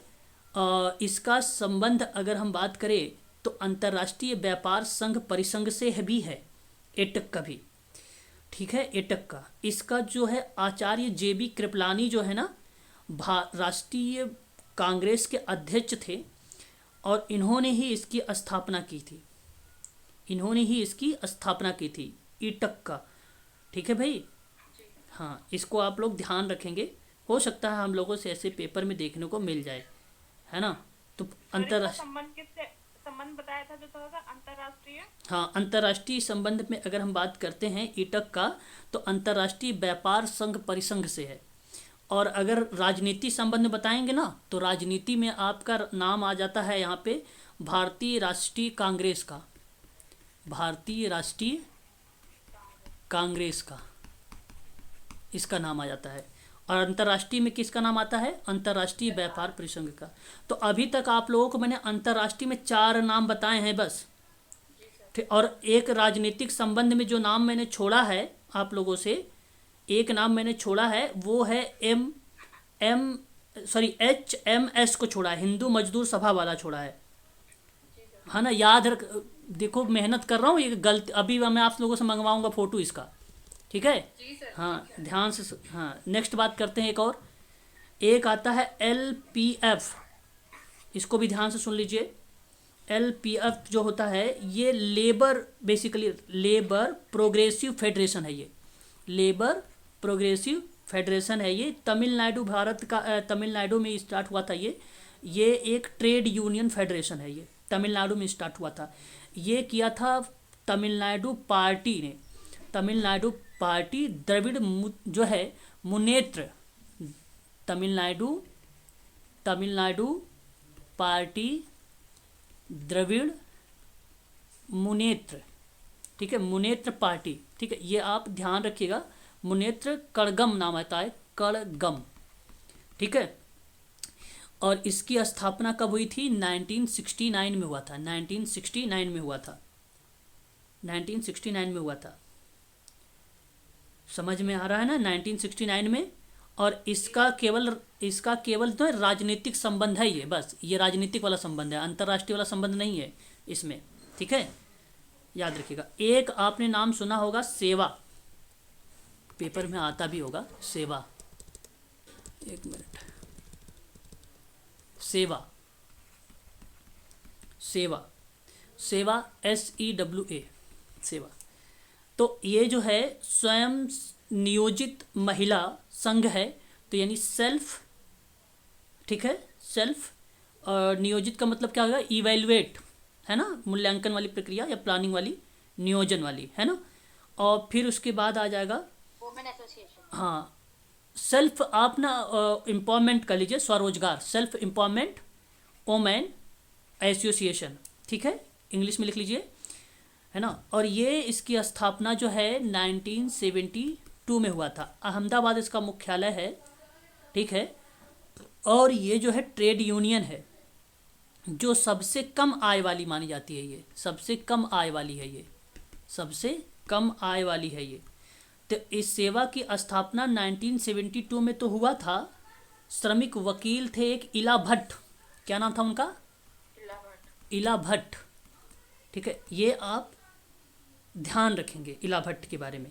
इसका संबंध अगर हम बात करें तो अंतर्राष्ट्रीय व्यापार संघ परिसंघ से भी है, एटक का भी। ठीक है। एटक का इसका जो है आचार्य JB कृपलानी जो है ना, राष्ट्रीय कांग्रेस के अध्यक्ष थे और इन्होंने ही इसकी स्थापना की थी। इन्होंने ही इसकी स्थापना की थी ईटक का। ठीक है भाई। हाँ, इसको आप लोग ध्यान रखेंगे, हो सकता है हम लोगों से ऐसे पेपर में देखने को मिल जाए, है ना। तो अंतरराष्ट्रीय संबंध बताया था जो था अंतरराष्ट्रीय। हाँ, अंतर्राष्ट्रीय संबंध में अगर हम बात करते हैं ईटक का तो अंतर्राष्ट्रीय व्यापार संघ परिसंघ से है। और अगर राजनीति संबंध बताएंगे ना तो राजनीति में आपका नाम आ जाता है यहाँ पे भारतीय राष्ट्रीय कांग्रेस का। भारतीय राष्ट्रीय कांग्रेस का इसका नाम आ जाता है। और अंतर्राष्ट्रीय में किसका नाम आता है? अंतर्राष्ट्रीय व्यापार परिसंघ का। तो अभी तक आप लोगों को मैंने अंतर्राष्ट्रीय में 4 नाम बताए हैं बस। और एक राजनीतिक संबंध में जो नाम मैंने छोड़ा है आप लोगों से, एक नाम मैंने छोड़ा है, वो है HMS को छोड़ा है, हिंदू मजदूर सभा वाला छोड़ा है ना। याद रख, देखो मेहनत कर रहा हूँ, ये गलती अभी मैं आप लोगों से मंगवाऊंगा फोटो इसका। ठीक है। हाँ, ध्यान से। हाँ, नेक्स्ट बात करते हैं। एक आता है LPF, इसको भी ध्यान से सुन लीजिए। LPF जो होता है ये बेसिकली लेबर प्रोग्रेसिव फेडरेशन है। ये लेबर प्रोग्रेसिव फेडरेशन है। ये तमिलनाडु, भारत का तमिलनाडु में स्टार्ट हुआ था। ये एक ट्रेड यूनियन फेडरेशन है। ये तमिलनाडु में स्टार्ट हुआ था। ये किया था तमिलनाडु पार्टी ने। तमिलनाडु पार्टी द्रविड़ जो है मुनेत्र, तमिलनाडु पार्टी द्रविड़ मुनेत्र। ठीक है, मुनेत्र पार्टी। ठीक है, ये आप ध्यान रखिएगा। मुनेत्र कड़गम नाम आता है, कड़गम। ठीक है। और इसकी स्थापना कब हुई थी? 1969 में हुआ था। 1969 में हुआ था। 1969 में हुआ था। समझ में आ रहा है ना? 1969 में। और इसका केवल तो राजनीतिक संबंध है ये, बस ये राजनीतिक वाला संबंध है, अंतर्राष्ट्रीय वाला संबंध नहीं है इसमें। ठीक है, याद रखिएगा। एक आपने नाम सुना होगा सेवा, पेपर में आता भी होगा सेवा। एक मिनट, सेवा SEWA, सेवा। तो ये जो है स्वयं नियोजित महिला संघ है। तो यानी सेल्फ, ठीक है, सेल्फ नियोजित का मतलब क्या होगा? इवैल्यूएट, है ना, मूल्यांकन वाली प्रक्रिया या प्लानिंग वाली, नियोजन वाली, है ना। और फिर उसके बाद आ जाएगा वुमेन एसोसिएशन। हाँ, सेल्फ, आप ना एम्पावरमेंट कर लीजिए, स्वरोजगार, सेल्फ एम्पावरमेंट वुमेन एसोसिएशन। ठीक है, इंग्लिश में लिख लीजिए, है ना। और ये इसकी स्थापना जो है 1972 में हुआ था। अहमदाबाद इसका मुख्यालय है। ठीक है। और ये जो है ट्रेड यूनियन है जो सबसे कम आय वाली मानी जाती है। ये सबसे कम आय वाली है। ये सबसे कम आय वाली है ये। तो इस सेवा की स्थापना 1972 में तो हुआ था। श्रमिक वकील थे एक इला भट्ट, क्या नाम था उनका? इला भट्ट। ठीक है, ये आप ध्यान रखेंगे इला भट्ट के बारे में।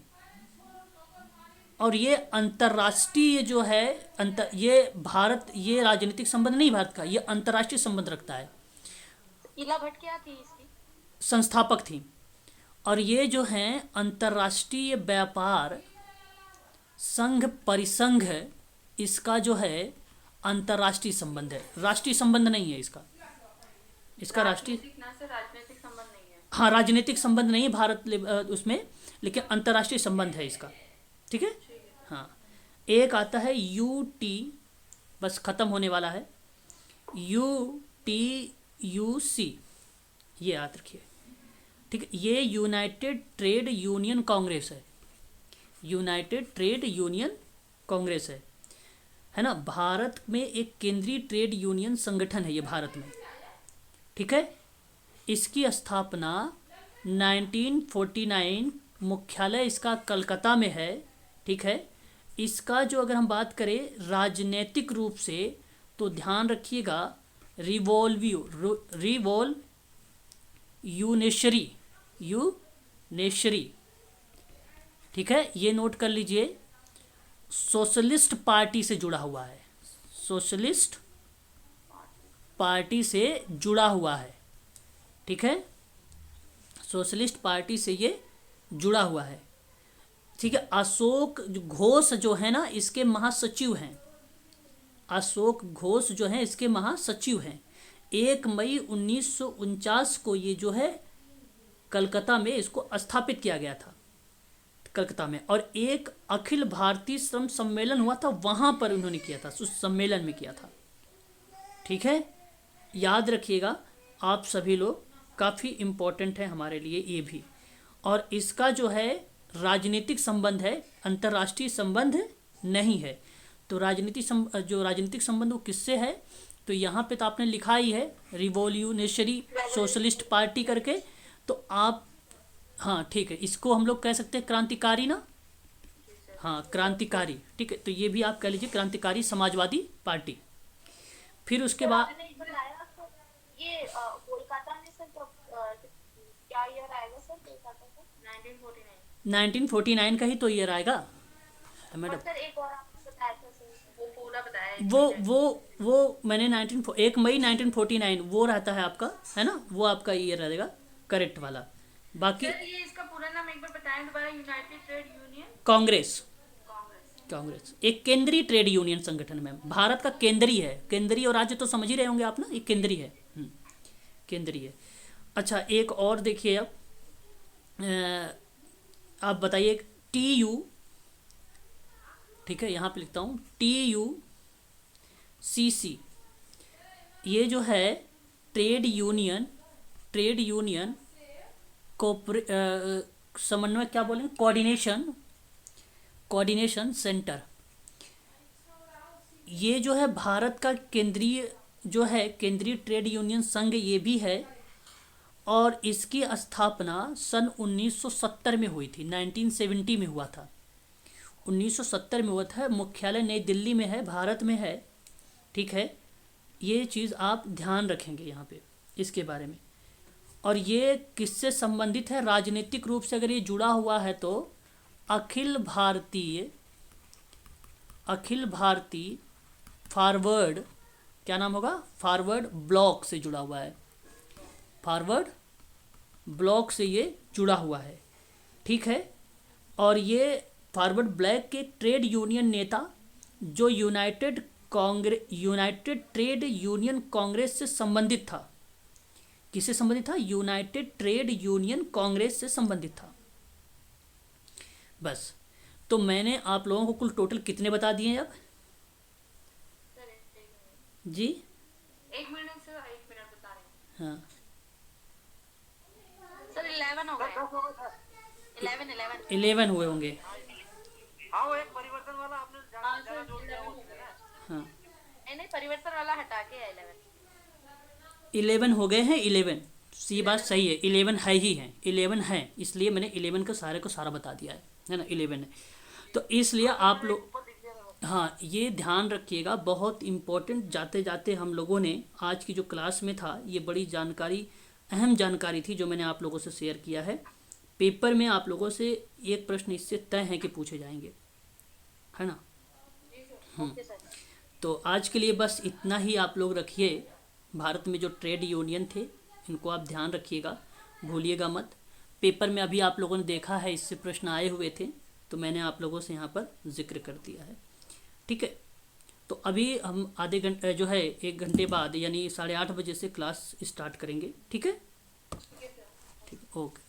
और ये अंतर्राष्ट्रीय जो है ये राजनीतिक संबंध नहीं भारत का, ये अंतर्राष्ट्रीय संबंध रखता है। इला भट्ट क्या थी इसकी? संस्थापक थी। और ये जो है अंतर्राष्ट्रीय व्यापार संघ परिसंघ, इसका जो है अंतर्राष्ट्रीय संबंध है, राष्ट्रीय संबंध नहीं है इसका। राष्ट्रीय राजनीतिक संबंध नहीं है। हाँ, राजनीतिक संबंध नहीं है भारत उसमें, लेकिन अंतर्राष्ट्रीय संबंध है इसका। ठीक है। हाँ, एक आता है UT, बस खत्म होने वाला है, UTUC, ये याद रखिए, ठीक है। ये यूनाइटेड ट्रेड यूनियन कांग्रेस है, यूनाइटेड ट्रेड यूनियन कांग्रेस है ना। भारत में एक केंद्रीय ट्रेड यूनियन संगठन है ये भारत में, ठीक है। इसकी स्थापना 1949, मुख्यालय इसका कलकत्ता में है, ठीक है। इसका जो अगर हम बात करें राजनीतिक रूप से तो ध्यान रखिएगा यूनेशरी, ठीक है, ये नोट कर लीजिए। सोशलिस्ट पार्टी से जुड़ा हुआ है, सोशलिस्ट पार्टी से जुड़ा हुआ है, ठीक है। सोशलिस्ट पार्टी से ये जुड़ा हुआ है, ठीक है। अशोक घोष जो है ना इसके महासचिव हैं, अशोक घोष जो है इसके महासचिव हैं। 1 मई 1949 को ये जो है कलकत्ता में इसको स्थापित किया गया था, कलकत्ता में। और एक अखिल भारतीय श्रम सम्मेलन हुआ था, वहाँ पर उन्होंने किया था, उस सम्मेलन में किया था, ठीक है। याद रखिएगा आप सभी लोग, काफ़ी इम्पोर्टेंट है हमारे लिए ये भी। और इसका जो है राजनीतिक संबंध है, अंतर्राष्ट्रीय संबंध नहीं है। तो जो राजनीतिक संबंध वो किससे है, तो यहाँ पे तो आपने लिखा ही है रिवॉल्यूशनरी सोशलिस्ट पार्टी करके, तो आप हाँ ठीक है, इसको हम लोग कह सकते हैं क्रांतिकारी ना, हाँ क्रांतिकारी, ठीक है। तो ये भी आप कह लीजिए क्रांतिकारी समाजवादी पार्टी। फिर उसके बाद आपने एक बताया तो ये कोलकाता में सर क्या ईयर आएगा सर कोलकाता का? 1949 का ही तो ईयर आएगा मैडम। सर एक और आपने बताया था सर, वो पूरा बताया है। वो मैंने 1 मई 1949 वो रहता है आपका, है ना, वो आपका ईयर रहेगा करेक्ट वाला। बाकी सर ये इसका पूरा नाम एक बार बताएं दोबारा। United trade union Congress, Congress. एक केंद्रीय ट्रेड यूनियन संगठन में भारत का केंद्रीय है। केंद्रीय और राज्य तो समझ ही रहे होंगे आप ना, एक केंद्रीय है, केंद्रीय। अच्छा एक और देखिए अब आप बताइए TU, ठीक है, यहाँ पे लिखता हूँ TUCC, ये जो है ट्रेड यूनियन समन्वय क्या बोलेंगे, कोऑर्डिनेशन सेंटर। ये जो है भारत का केंद्रीय ट्रेड यूनियन संघ ये भी है। और इसकी स्थापना सन 1970 में हुई थी, 1970 में हुआ था, 1970 में हुआ था। मुख्यालय नई दिल्ली में है, भारत में है, ठीक है। ये चीज़ आप ध्यान रखेंगे यहाँ पे इसके बारे में। और ये किससे संबंधित है, राजनीतिक रूप से अगर ये जुड़ा हुआ है तो अखिल भारतीय फॉरवर्ड, क्या नाम होगा, फॉरवर्ड ब्लॉक से जुड़ा हुआ है, फॉरवर्ड ब्लॉक से ये जुड़ा हुआ है, ठीक है। और ये फॉरवर्ड ब्लॉक के ट्रेड यूनियन नेता जो यूनाइटेड ट्रेड यूनियन कांग्रेस से संबंधित था, किससे संबंधित था, यूनाइटेड ट्रेड यूनियन कांग्रेस से संबंधित था। बस, तो मैंने आप लोगों को कुल टोटल कितने बता दिए अब जी? 1 मिनट से 1 मिनट बता रहे हैं। हाँ सर 11 हो गए, 11 हुए होंगे। हाँ वो एक परिवर्तन वाला आपने हाँ ज्यादा सर जोर दिया 11 वो हो गए। हाँ नहीं परिवर्तन वाला हटा के 11। 11 हो गए हैं, 11 सी बात सही है, 11 है ही है, 11 है, इसलिए मैंने 11 का सारा बता दिया है ना, 11 है। तो इसलिए आप लोग हाँ ये ध्यान रखिएगा, बहुत इम्पोर्टेंट। जाते जाते हम लोगों ने आज की जो क्लास में था ये बड़ी अहम जानकारी थी जो मैंने आप लोगों से शेयर किया है। पेपर में आप लोगों से एक प्रश्न इससे तय है कि पूछे जाएंगे, है ना। तो आज के लिए बस इतना ही आप लोग रखिए। भारत में जो ट्रेड यूनियन थे इनको आप ध्यान रखिएगा, भूलिएगा मत। पेपर में अभी आप लोगों ने देखा है, इससे प्रश्न आए हुए थे तो मैंने आप लोगों से यहाँ पर जिक्र कर दिया है, ठीक है। तो अभी हम आधे घंटे जो है 1 घंटे बाद यानी 8:30 बजे से क्लास स्टार्ट करेंगे, ठीक है, ठीक, ओके।